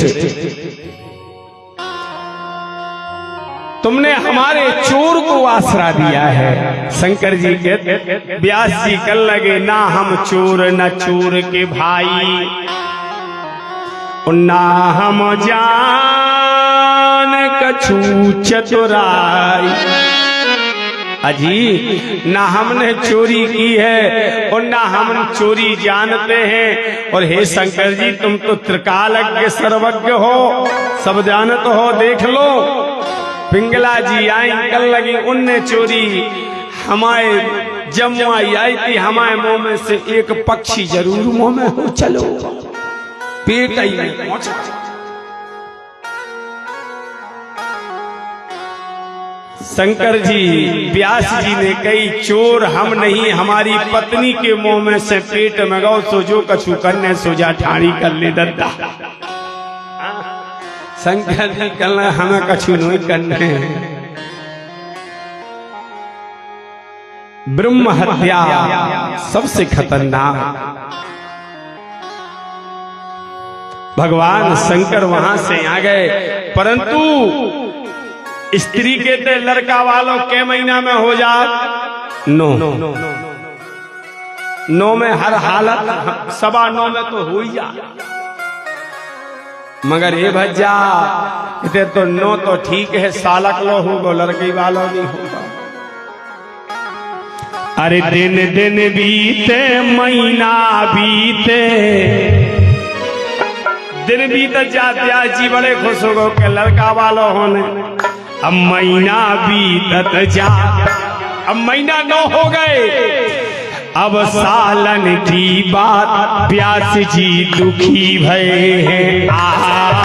तुमने हमारे चोर को आसरा दिया है। शंकर जी कहते, व्यास जी कल लगे ना हम चोर न चोर के भाई, ना हम जान कछु चतुराई। अजी ना हमने चोरी की है और ना हम चोरी जानते हैं। और हे शंकर जी तुम तो त्रिकालज्ञ सर्वज्ञ हो, सब जानत हो, देख लो पिंगला जी आई कल लगी, उनने चोरी हमारे जमुआई आई थी, हमारे मुंह में से एक पक्षी जरूर मुंह में हो, चलो पेट आई नहीं पहुंचा। शंकर जी व्यास जी ने कही चोर हम नहीं, हमारी पत्नी के मुंह में से पेट में गौ, सो जो कछु करने सोजा ठाणी कर ले दद्दा। शंकर जी कहना हमें कछु नहीं करने। ब्रह्म हत्या सबसे खतरनाक। भगवान शंकर वहां से आ गए, परंतु स्त्री कहते लड़का वालों के महीना में हो जा नो में हर हालत, 9:15 में तो हो ही जा, मगर ये भज्जा कहते तो 9 तो ठीक है, सालक लो होगा, लड़की वालों नहीं होगा। अरे दिन दिन बीते महीना बीते, दिन बीत जाते आज जी बड़े खुश हो गए कि लड़का वालों होने। अब महीना बीतत जा, अब महीना 9 हो गए, अब सालन की बात व्यास जी दुखी भये हैं आज।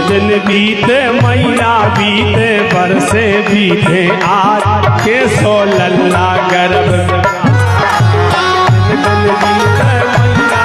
दिन बीते महीना बीते बरसे बीते आज के 100 लल्ला गर्भ। दिन बीते महीना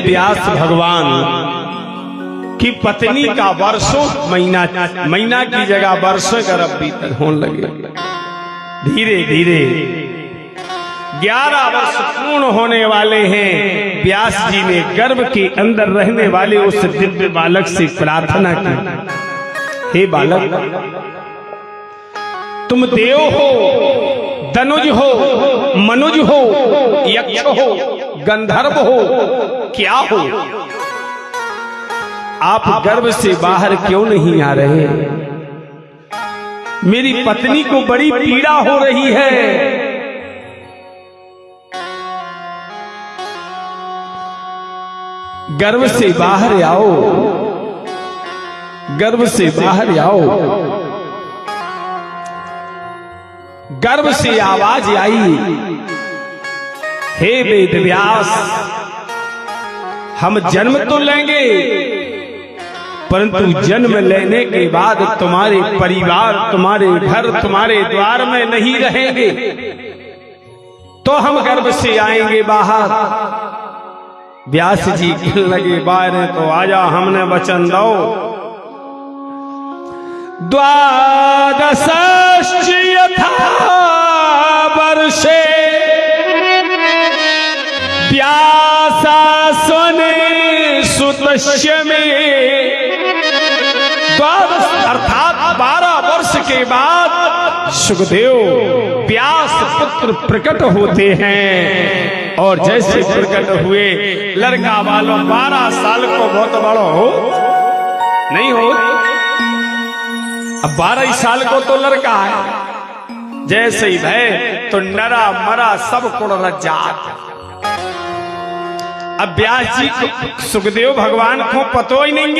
व्यास भगवान की पत्नी का वर्षों महीना की जगह वर्षों गर्भ बीतने होने लगे। धीरे धीरे 11 वर्ष पूर्ण होने वाले हैं। व्यास जी ने गर्भ के अंदर रहने वाले उस दिव्य बालक से प्रार्थना की, हे बालक तुम देव हो, धनुज हो, मनुज हो, यक्ष हो, गंधर्व हो, क्या हो, आप गर्भ से बाहर क्यों नहीं आ रहे? मेरी पत्नी को बड़ी पीड़ा हो रही है। गर्भ से बाहर आओ, गर्भ से बाहर आओ। गर्भ से आवाज आई, हे वेद व्यास हम जन्म तो लेंगे, परंतु जन्म लेने के बाद तुम्हारे परिवार, तुम्हारे घर, तुम्हारे द्वार में नहीं रहेंगे, तो हम गर्भ से आएंगे बाहर। व्यास जी कहने लगे बाहर तो आजा, हमने वचन दो। द्वादश यथा वर्षे चतुर्दश्य में 12 अर्थात 12 वर्ष के बाद सुखदेव व्यास पुत्र प्रकट होते हैं। और जैसे प्रकट हुए, लड़का वालों 12 साल को बहुत बड़ा हो नहीं हो, अब 12 साल को तो लड़का है। जैसे ही भय तो नरा मरा सब कुड़ रज्जात। अब व्यास जी सुखदेव भगवान को पतो ही नहीं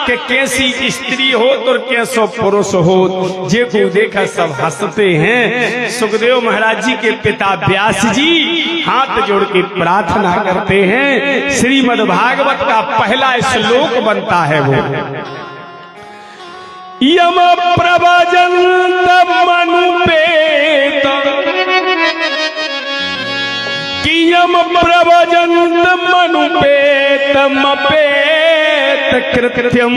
कि कैसी स्त्री हो तो कैसो पुरुष हो। जे को देखा सब हंसते हैं। सुखदेव महाराज जी के पिता व्यास जी हाथ जोड़ के प्रार्थना करते हैं। श्रीमद् भागवत का पहला श्लोक बनता है वो, यम प्रभजंत मनुपेत, यम प्रभजंत मनुपेत मपेत कृत्यम,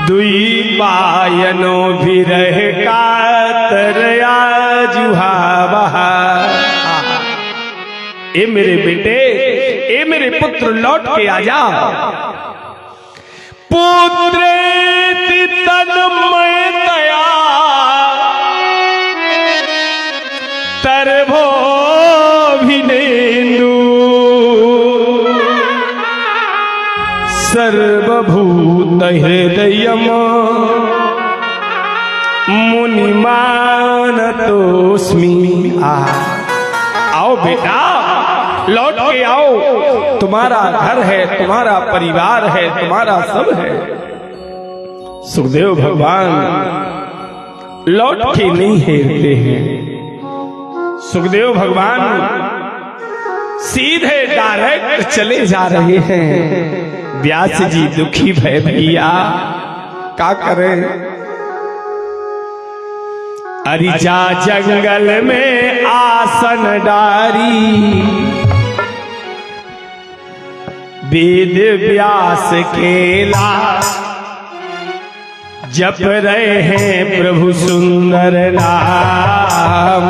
द्विपायनो विरह कातरया जुहावहा। ए मेरे बेटे, ए मेरे पुत्र लौट के आ जा। पुत्रेति तन्मयतया तरभोभिनेन्दु, सर्वभूत हृदयम मुनिमानतोस्मि। आओ बेटा, लौट के आओ। तुम्हारा घर है, तुम्हारा परिवार है, तुम्हारा सब है। सुखदेव भगवान लौट के नहीं हेरते हैं। सुखदेव भगवान सीधे डायरेक्ट चले जा रहे हैं। व्यास जी दुखी भय भैया क्या करें। अरिजा जंगल में आसन डारी, वेद व्यास केला, जप रहे हैं प्रभु सुंदर नाम।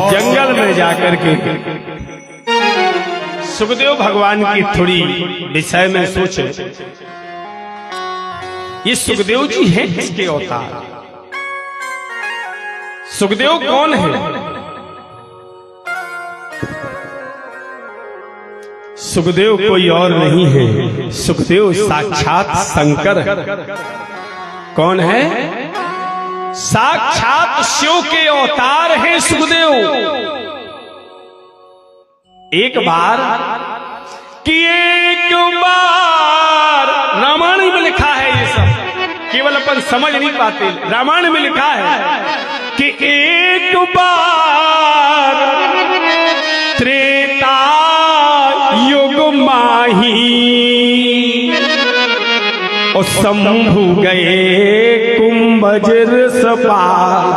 जंगल में जाकर के सुखदेव भगवान की थोड़ी विषय में सोचे। ये सुखदेव जी हैं किसके अवतार? सुखदेव कौन है? सुखदेव कोई और नहीं है, सुखदेव साक्षात शंकर है। कौन है? साक्षात शिव के अवतार हैं सुखदेव। एक बार रामायण में लिखा है, ये सब केवल अपन समझ नहीं पाते। रामायण में लिखा है कि एक बार त्रेता युग माही और शंभु गए कुंभजर सपाल।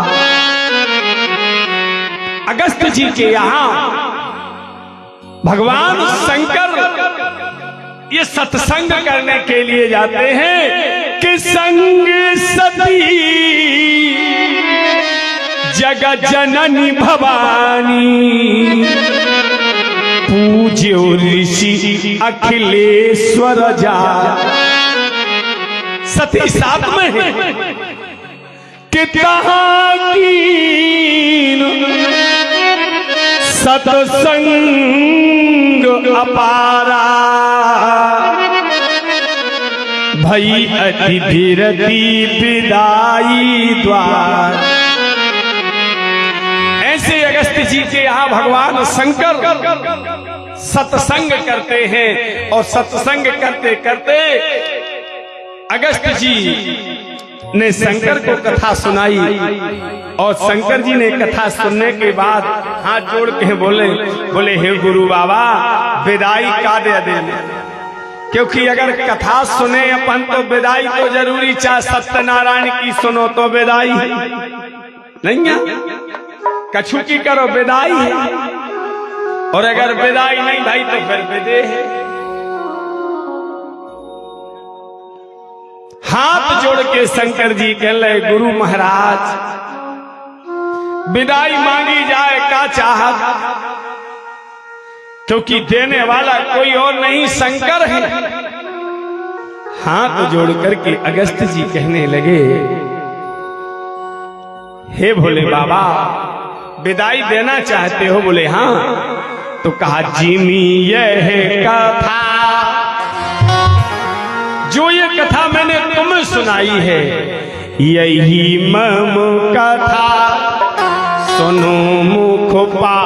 अगस्त जी के यहां भगवान शंकर ये सत्संग करने के लिए जाते हैं कि संग सती जगत जननी भवानी, पूज्यो ऋषि अखिलेश्वर जा। सती साथ में है कि तहां की सत्संग अपारा, भई अति धीरती विदाई द्वार। ऐसे अगस्त जी के यहाँ भगवान शंकर सत्संग करते हैं और सत्संग करते करते अगस्त जी ने शंकर को कथा सुनाई और शंकर जी ने कथा सुनने के बाद हाथ जोड़ के बोले हे गुरु बाबा विदाई का दे। क्योंकि अगर कथा सुने अपन तो विदाई तो जरूरी, चाहे सत्यनारायण की सुनो तो विदाई है नहीं है, कछु की करो विदाई है, और अगर विदाई नहीं भाई तो फिर विदे है। हाथ जोड़ के शंकर जी कह ले गुरु महाराज विदाई मांगी जाए का चाहत, क्योंकि देने वाला कोई और नहीं शंकर है। हाथ जोड़ करके अगस्त जी कहने लगे हे भोले बाबा विदाई देना चाहते हो? बोले हाँ। तो कहा जिमी यह कथा, जो ये कथा मैंने तुम्हें सुनाई है यही मम कथा सुनो मुख पा।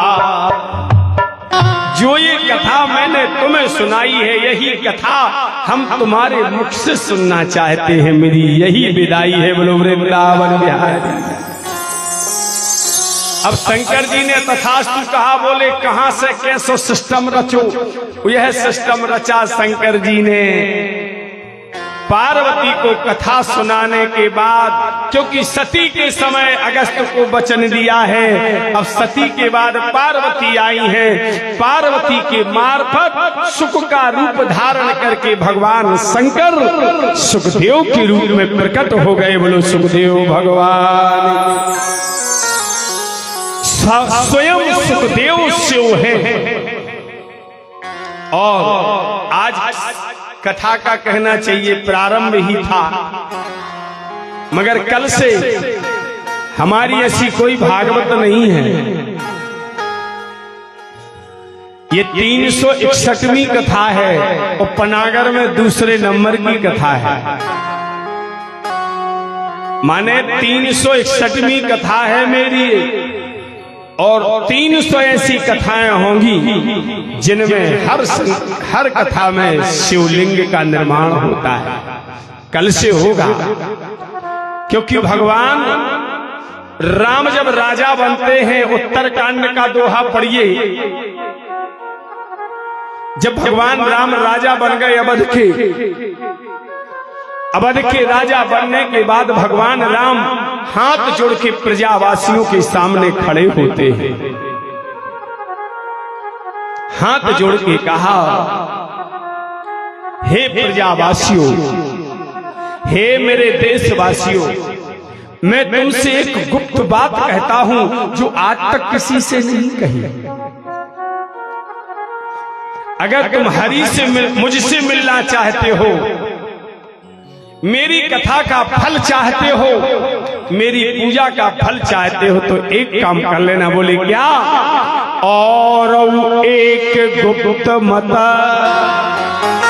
जो ये कथा मैंने तुम्हें सुनाई है यही कथा हम तुम्हारे मुख से सुनना चाहते हैं, मेरी यही विदाई है। बोलो वृंदावन बिहारी। अब शंकर जी ने तथास्तु कहा। बोले कहां से कैसो सिस्टम रचो? यह सिस्टम रचा शंकर जी ने पार्वती को कथा सुनाने के बाद, क्योंकि सती के समय अगस्त को वचन दिया है, अब सती के बाद पार्वती आई हैं, पार्वती के मार्फत सुख का रूप धारण करके भगवान शंकर सुखदेव के रूप में प्रकट हो गए। बोलो सुखदेव भगवान। स्वयं सुखदेव शिव है। और आज कथा का कहना चाहिए प्रारंभ ही था, मगर कल से हमारी ऐसी कोई भागवत नहीं है। ये 361वीं कथा है और पनागर में दूसरे नंबर की कथा है। माने 361वीं कथा है मेरी, और 300 ऐसी कथाएं होंगी जिनमें हर कथा में शिवलिंग का निर्माण होता है। कल से होगा, क्योंकि भगवान राम जब राजा बनते हैं, उत्तरकांड का दोहा पढ़िए। जब भगवान राम राजा बन गए अवध के राजा बनने के बाद भगवान राम हाथ जोड़ के प्रजावासियों के सामने खड़े होते हैं। हाथ जोड़ के कहा हे प्रजावासियों, हे मेरे देशवासियों, मैं तुमसे एक गुप्त बात कहता हूं जो आज तक किसी से नहीं कही। अगर तुम हरि से मुझसे मिलना चाहते हो, मेरी कथा का फल चाहते हो, मेरी पूजा का फल चाहते हो, तो एक काम कर लेना। बोले क्या? और एक गुप्त मत।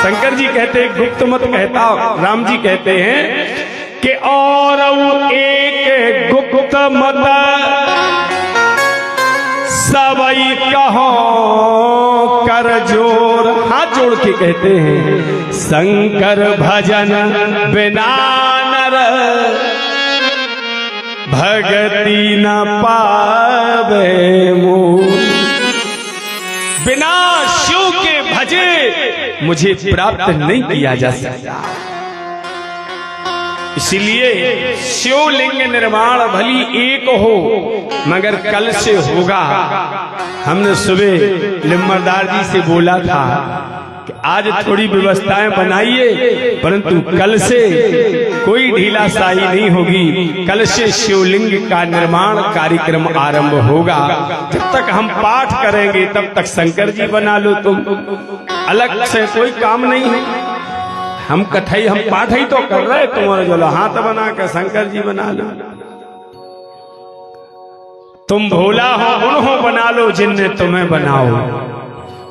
शंकर जी कहते हैं गुप्त मत कहता, राम जी कहते हैं कि और एक गुप्त मत सबई कहो कर जोर। हाथ जोड़ के कहते हैं शंकर भजन बिना नर भगति न पावे मोर। बिना शिव के भजे मुझे प्राप्त नहीं किया जा सकता। इसलिए शिवलिंग निर्माण भली एक हो, मगर कल से होगा। हमने सुबह लिम्बरदार जी से बोला था कि आज थोड़ी व्यवस्थाएं बनाइए, परंतु कल से कोई ढीलाशाही नहीं होगी। कल से शिवलिंग का निर्माण कार्यक्रम आरंभ होगा। जब तक हम पाठ करेंगे तब तक शंकर जी बना लो, तुम अलग से कोई काम नहीं है। हम कथई हम पाठ ही तो कर रहे, तुम्हारे जो हाथ बना के शंकर जी बना लो। तुम भोला हो उन्हों बना लो जिनने तुम्हें बनाओ।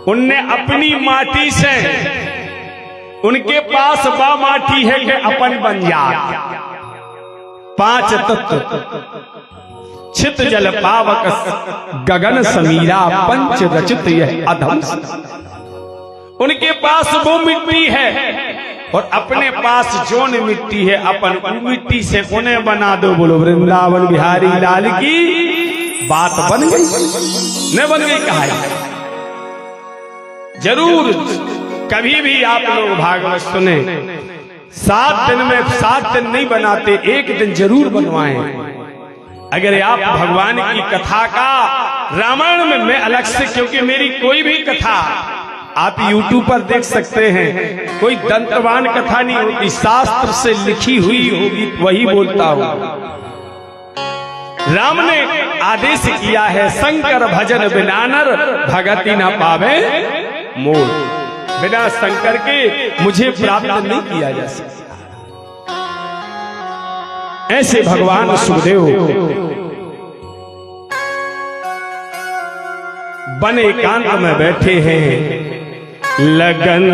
उनने अपनी माटी से, उनके पास बा माटी है कि अपन बन जा। 5 तत्व छित जल पावक गगन समीरा पंच रचित यह अधम। उनके पास वो मिट्टी है और अपने पास जोन मिट्टी है, अपन मिट्टी से उन्हें बना दो। बोलो वृंदावन बिहारी लाल की। बात बन गई न बन गई? कहा जरूर कभी भी आप लोग भागवत सुने, 7 दिन में 7 दिन नहीं बनाते, एक दिन जरूर बनवाएं। अगर आप भगवान की कथा का रामायण में, मैं अलग से, क्योंकि मेरी कोई भी कथा आप YouTube पर देख सकते हैं, कोई दंतवान कथा नहीं होती, शास्त्र से लिखी हुई होगी, वही बोलता हूं। राम ने आदेश किया है, शंकर भजन बिना नर भगति ना पावे मोर। बिना शंकर के मुझे प्राप्त नहीं किया जा सकता। ऐसे भगवान सुखदेव वन एकांत में बैठे हैं, लगन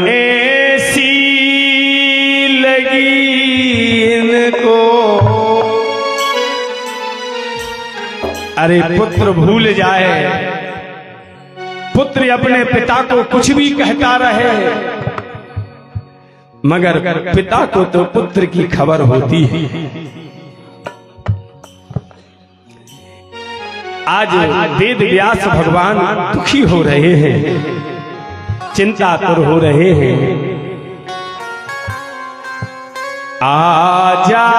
ऐसी लगी इनको, अरे पुत्र भूल जाए, पुत्र अपने पिता को कुछ भी कहता रहे, मगर पिता को तो पुत्र की खबर होती है। आज वेद व्यास भगवान दुखी हो रहे हैं, चिंतातुर हो रहे हैं। आजा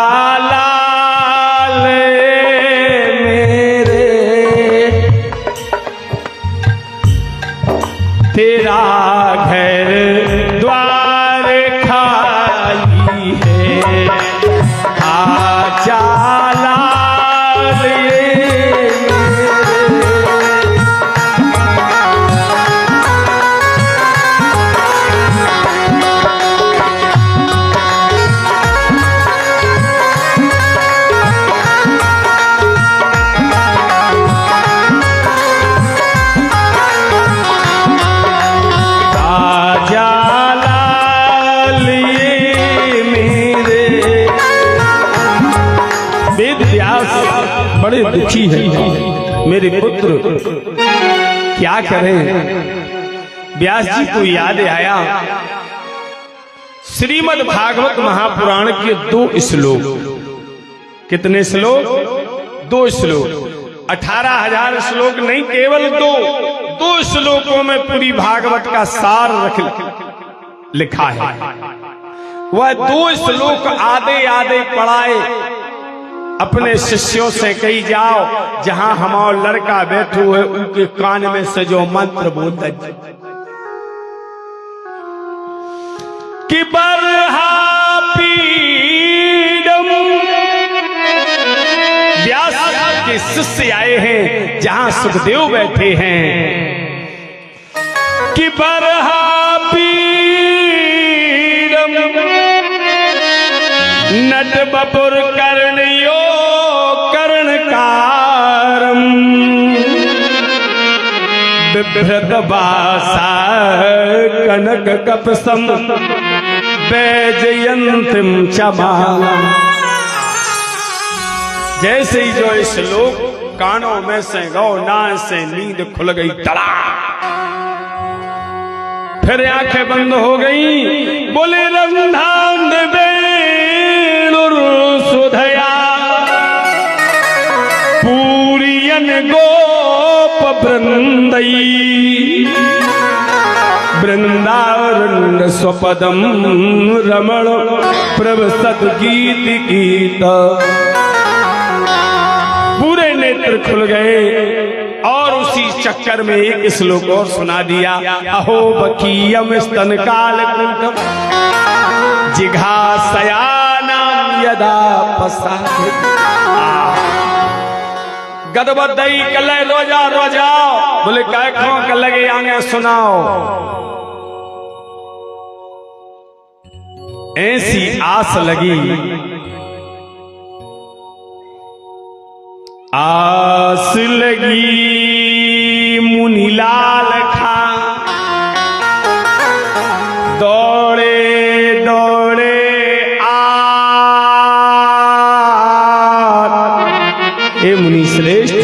लाल मेरे, तेरा घर द्वार खाली है। आजा लाल बड़े दुखी है मेरे पुत्र, क्या करें। व्यास जी को याद आया श्रीमद् भागवत महापुराण के 2 श्लोक। कितने श्लोक? 2 श्लोक। 18,000 श्लोक नहीं, केवल 2 श्लोकों में पूरी भागवत का सार लिखा है। वह 2 श्लोक आधे आधे पढ़ाए, अपने शिष्यों से कही जाओ जहां हमारा लड़का बैठो है उनके कान में से जो मंत्र बोल दे कि बरहा पीडम। व्यास के शिष्य आए हैं जहां सुखदेव बैठे हैं कि बरहा पीडम नट बपुर कर्णयो कर्णकारम बिभ्रत बासा कनक कपसम वैजयंतिम चमा। जैसे ही जो इस लोग कानों में से गौ नाक से नींद खुल गई, तड़ा फिर आंखें बंद हो गई। बोले रंधान सुधया पूरियन गोप वृंदई वृंदावन स्वपदम रमण प्रभसत गीत गीत। पूरे नेत्र खुल गए और उसी चक्कर में एक श्लोक और सुना दिया। अहो बकीयम स्तन काल कुंठम जिघासयानाम यदा पसाद। गदबदई कले रोजा रोजाओ। बोले कैखों के लगे आगे सुनाओ। ऐसी आस लगी, आस लगी मुनीलाल खां। दौड़े दौड़े हे मुनि श्रेष्ठ,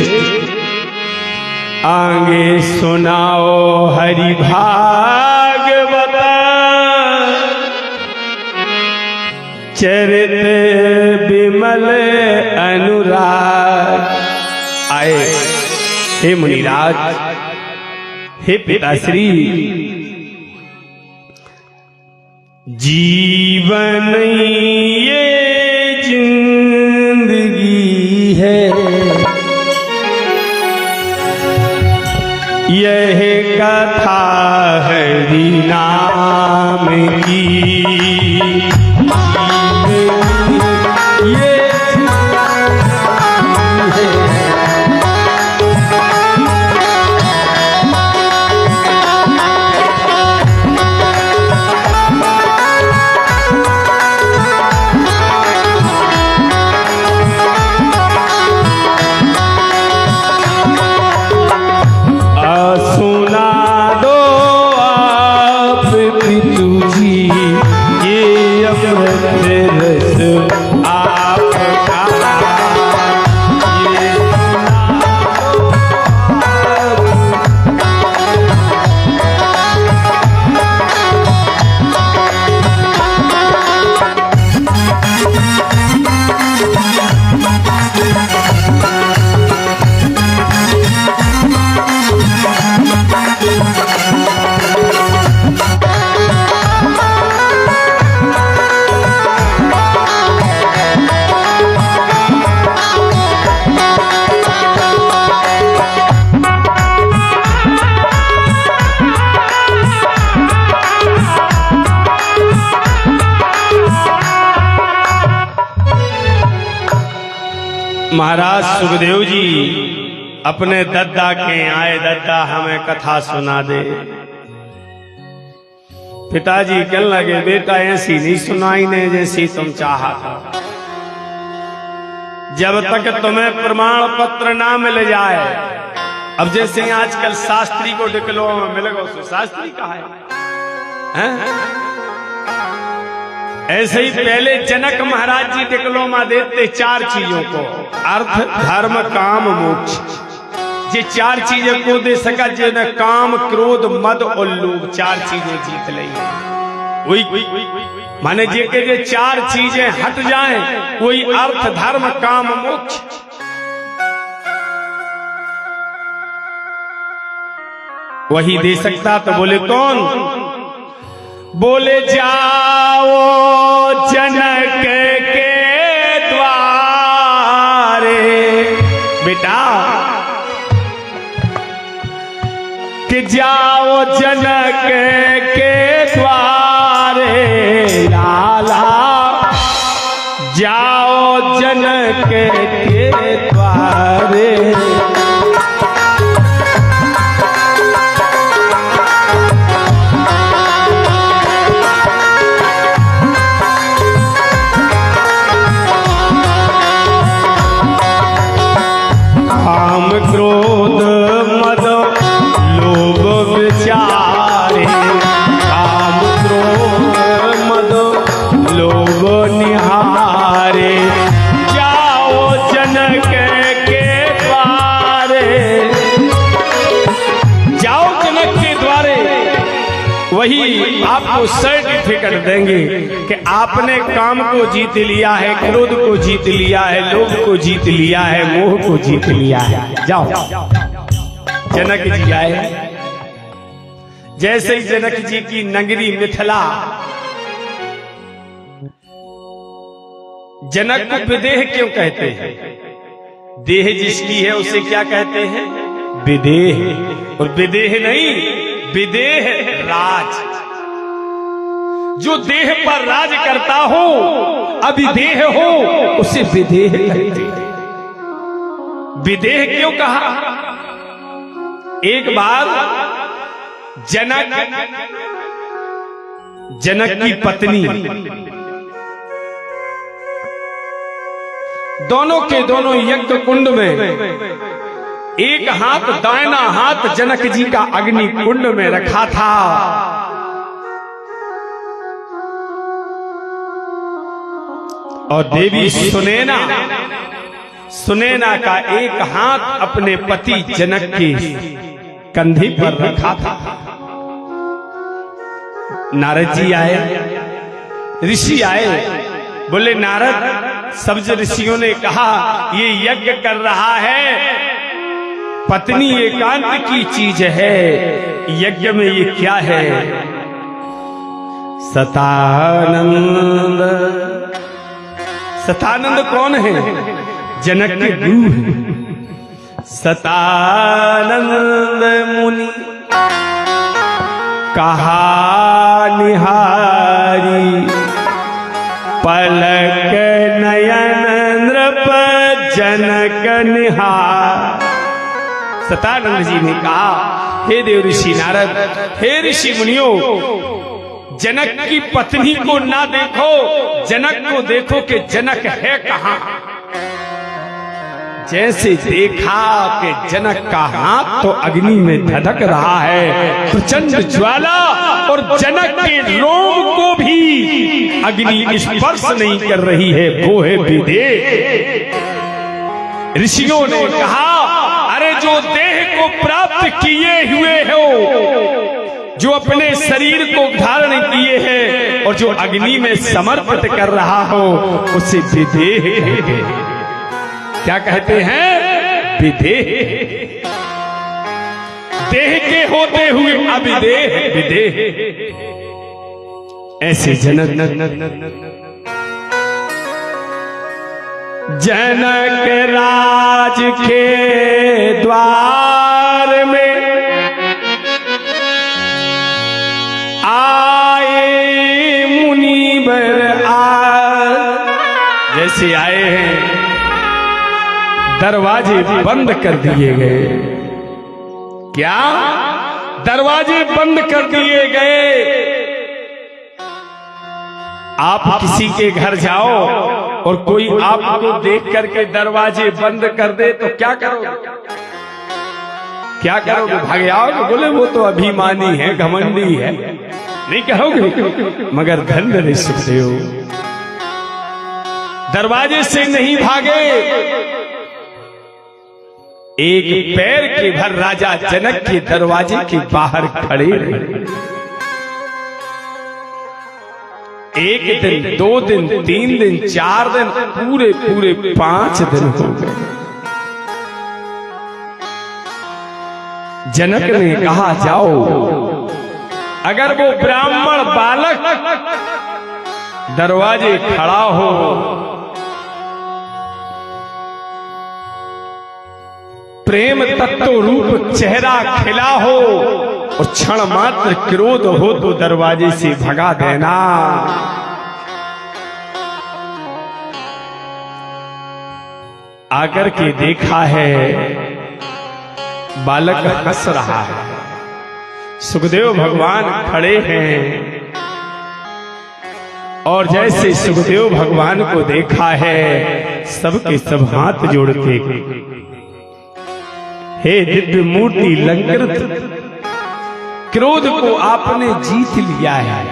आगे सुनाओ हरि भागवत चरित विमल अनुराग। आए हे मुनिराज, हे पिताश्री, जीवन ये जिंदगी है, यह कथा हरि नाम की। ये महाराज सुखदेव जी अपने दद्दा के आए, दद्दा हमें कथा सुना दे। पिताजी कहने लगे, बेटा ऐसी नहीं सुनाई ने जैसी तुम चाहा था। जब तक तुम्हें प्रमाण पत्र ना मिल जाए, अब जैसे आजकल शास्त्री को डिप्लोमा मिलेगा, उसको शास्त्री कहा है? ऐसे ही पहले जनक महाराज जी डिप्लोमा देते 4 चीजों को, अर्थ धर्म काम मोक्ष। ये 4 चीजें को दे सका जिन्हें काम क्रोध मद और लोभ 4 चीजें जीत ली। वही माने जे के जे 4 चीजें हट जाएं, वही अर्थ धर्म काम मोक्ष। वही दे सकता तो बोले कौन? बोले जाओ जनक के द्वारे, बेटा कि जाओ जनक के द्वारे, लाला जाओ जनक के द्वारे। काम क्रोध मद लोभ विचारे, काम क्रोध मद लोभ निहारे, जाओ जनक के द्वारे। जाओ जनक के द्वारे, वही आपको सर्टिफिकेट देंगे कि आपने काम को जीत लिया है, क्रोध को जीत लिया है, लोभ को जीत लिया है, मोह को जीत लिया है। जाओ। जनक जी आए। जैसे ही जनक जी की नगरी मिथिला, जनक को विदेह क्यों कहते हैं? देह जिसकी है उसे क्या कहते हैं? विदेह। और विदेह नहीं, विदेह राज। जो देह पर राज करता हो, अविदेह हो, उसे विदेह कहते हैं। विदेह क्यों कहा? एक बार जनक की पत्नी, दोनों के दोनों यज्ञ कुंड में, एक हाथ दाहिना हाथ जनक जी का अग्नि कुंड में रखा था। और देवी सुनैना का एक हाथ अपने पति जनक के कंधे पर रखा था। नारद जी आए, ऋषि आए, बोले नारद, सब ऋषियों ने कहा ये यज्ञ कर रहा है, पत्नी एकांत की चीज है, यज्ञ में ये क्या है? सतानंद। सतानंद कौन है? जनक के गुरु हैं। सतानंद मुनि कहा निहारी, पलक नयन नृप जनक निहार। सतानंद जी ने कहा, हे देव ऋषि नारद, हे ऋषि मुनियों, जनक की पत्नी को ना देखो, जनक को देखो कि जनक है कहां। जैसे देखा कि जनक का हाथ तो अग्नि में धधक रहा है, प्रचंड ज्वाला, और जनक के रोम को भी अग्नि स्पर्श नहीं कर रही है, वो है विदेह। ऋषियों ने कहा, अरे जो देह को प्राप्त किए हुए हो, जो अपने शरीर को धारण किए हैं, और जो अग्नि में समर्पित कर रहा हो, उसे विदेह कहते हैं। क्या कहते हैं? विदेह। देह के होते हुए अविदेह विदेह। ऐसे जनक जनक राज के द्वार में आए मुनिवर जैसे आए हैं, दरवाजे बंद कर दिए गए। क्या? दरवाजे बंद कर दिए गए। आप किसी के घर जाओ और कोई आपको देख करके दरवाजे बंद कर दे तो क्या करोगे? क्या करोगे? भाग आओगे? बोले वो तो अभिमानी है, घमंडी है, नहीं कहोगे? मगर धन्य रे सुखदेव, दरवाजे से नहीं भागे, एक पैर के भर राजा जनक के दरवाजे के बाहर खड़े रहे। एक दिन, 2 दिन, 3 दिन, 4 दिन, पूरे 5 दिन हो गए। जनक ने कहा, जाओ, अगर वो ब्राह्मण बालक दरवाजे खड़ा हो, प्रेम तत्व रूप चेहरा खिला हो और क्षण मात्र क्रोध हो तो दरवाजे से भगा देना। आकर के देखा है, बालक हंस रहा है, सुखदेव भगवान खड़े हैं, और जैसे सुखदेव भगवान को देखा है, सबके सब हाथ जोड़ के, हे दिव्य मूर्ति लंकृत, क्रोध को आपने जीत लिया है।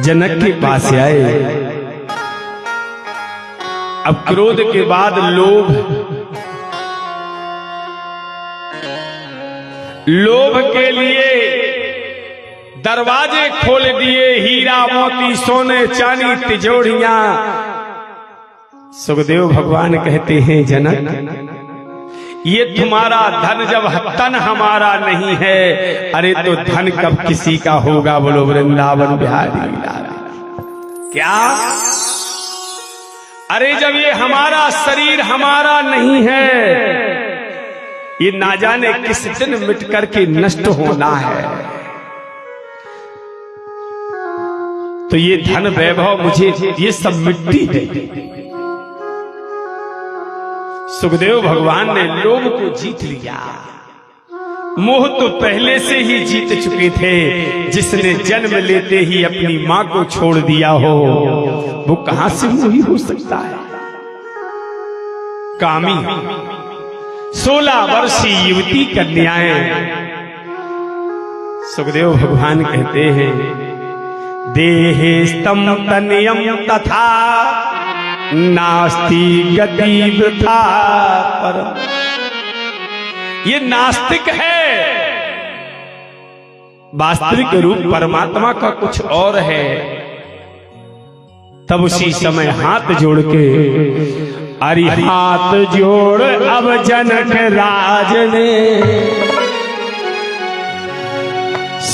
जनक के पास आए। अब क्रोध के बाद लोभ के लिए दरवाजे खोल दिए, हीरा मोती सोने चांदी तिजोरियां। सुखदेव भगवान कहते हैं, जनक, ये तुम्हारा धन जब तन हमारा नहीं है, अरे तो धन कब किसी का होगा? बोलो वृंदावन बिहारी लाल। क्या? अरे जब ये हमारा शरीर हमारा नहीं है, ये ना जाने किस दिन मिट करके नष्ट होना है, तो ये धन वैभव मुझे, ये सब मिट्टी है। सुखदेव भगवान ने लोभ को जीत लिया। मोह तो पहले से ही जीत चुके थे। जिसने जन्म लेते ही अपनी मां को छोड़ दिया हो, वो कहां से मोही हो सकता है? कामी 16 वर्षीय युवती कन्याएं। सुखदेव भगवान कहते हैं, देहे स्तम तनयम तथा नास्ति गति वृथा पर। ये नास्तिक है, वास्तविक रूप परमात्मा का कुछ और है। तब उसी समय हाथ जोड़ के, अरे हाथ जोड़ अब जनक राज ने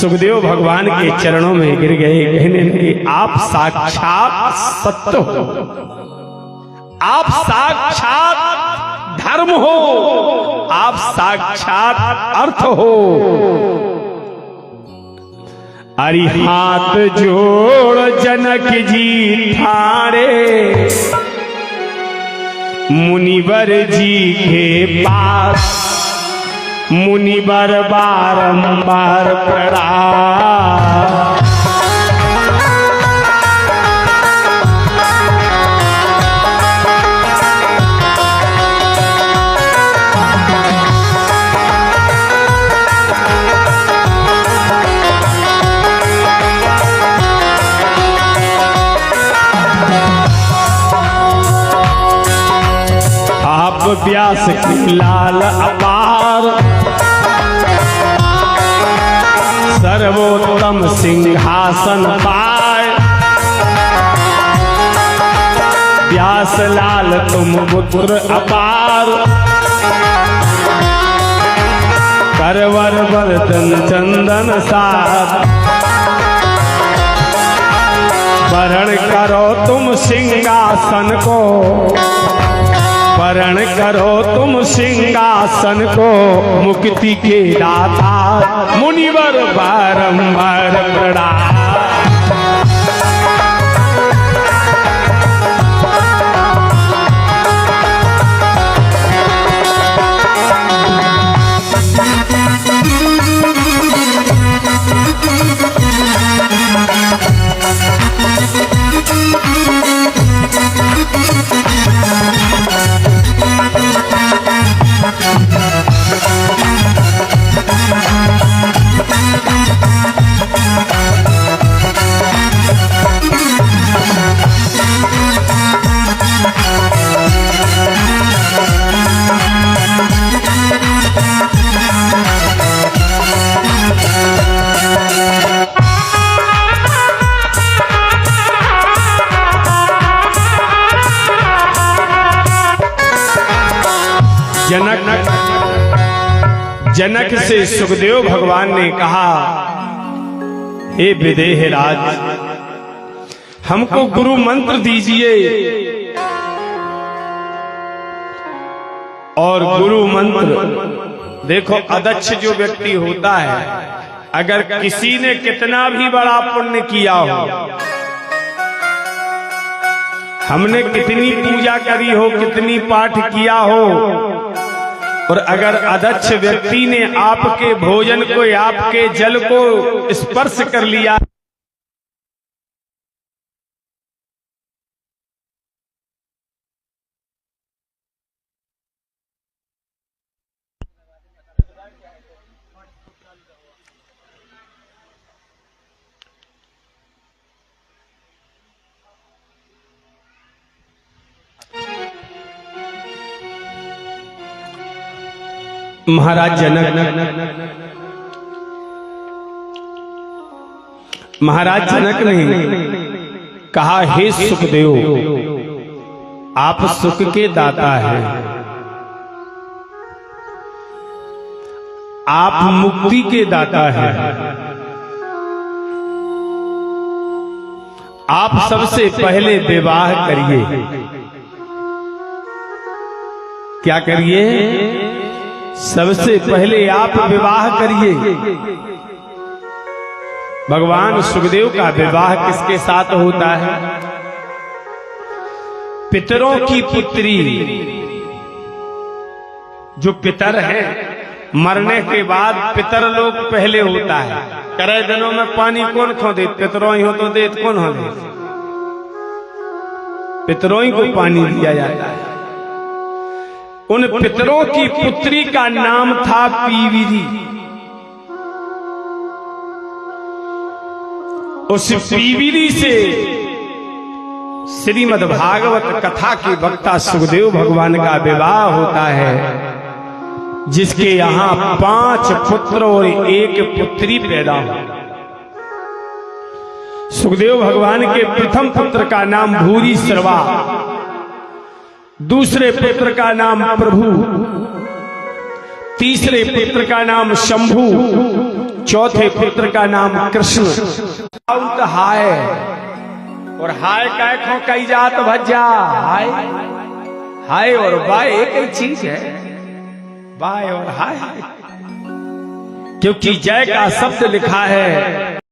सुखदेव भगवान के चरणों में गिर गए, कहने लगे आप साक्षात सत्य हो, आप साक्षात धर्म हो, आप साक्षात अर्थ हो। अरि हाथ जोड़ जनक जी ठाड़े, मुनिवर जी के पास मुनिवर बारंबार प्रणाम। व्यास की लाल अपार, सर्वोत्तम सिंहासन पाए। व्यास लाल तुम पुत्र अपार, करवर वर्तन चंदन सार। वरण करो तुम सिंहासन को, वरण करो तुम सिंहासन को, मुक्ति के दाता मुनिवर बारंबार प्रणाम। जनक से सुखदेव भगवान ने कहा, हे विदेह राज, हमको गुरु मंत्र दीजिए। और गुरु मंत्र देखो, अदक्ष जो व्यक्ति होता है, अगर किसी ने कितना भी बड़ा पुण्य किया हो, हमने कितनी पूजा करी हो, कितनी पाठ किया हो, और अगर अदक्ष व्यक्ति ने आपके भोजन को, आपके जल को स्पर्श कर लिया, महाराज जनक ने कहा, हे सुखदेव, आप सुख के दाता हैं, आप मुक्ति के दाता हैं, आप सबसे पहले विवाह करिए। क्या करिए? सबसे पहले आप विवाह करिए। भगवान सुखदेव का विवाह किसके साथ होता है? पितरों की पुत्री, जो पितर है, मरने के बाद पितर लोग पहले होता है। करे दिनों में पानी कौन खो दे? पितरों ही हो तो देत कौन हो दे? पितरों ही को पानी दिया जाता है। उन पितरों की पुत्री का नाम था पीविरी। उस पीविरी से श्रीमद् भागवत कथा के वक्ता सुखदेव भगवान का विवाह होता है, जिसके यहाँ 5 पुत्र और 1 पुत्री पैदा हो। सुखदेव भगवान के प्रथम पुत्र का नाम भूरी श्रवा, दूसरे पुत्र का नाम प्रभु, तीसरे पुत्र का नाम शंभू, चौथे पुत्र का नाम कृष्ण। हाय और हाय काय खो कई जात भज्जा। हाय हाय और बाय एक ही चीज है, बाय और हाय, क्योंकि जय का शब्द लिखा है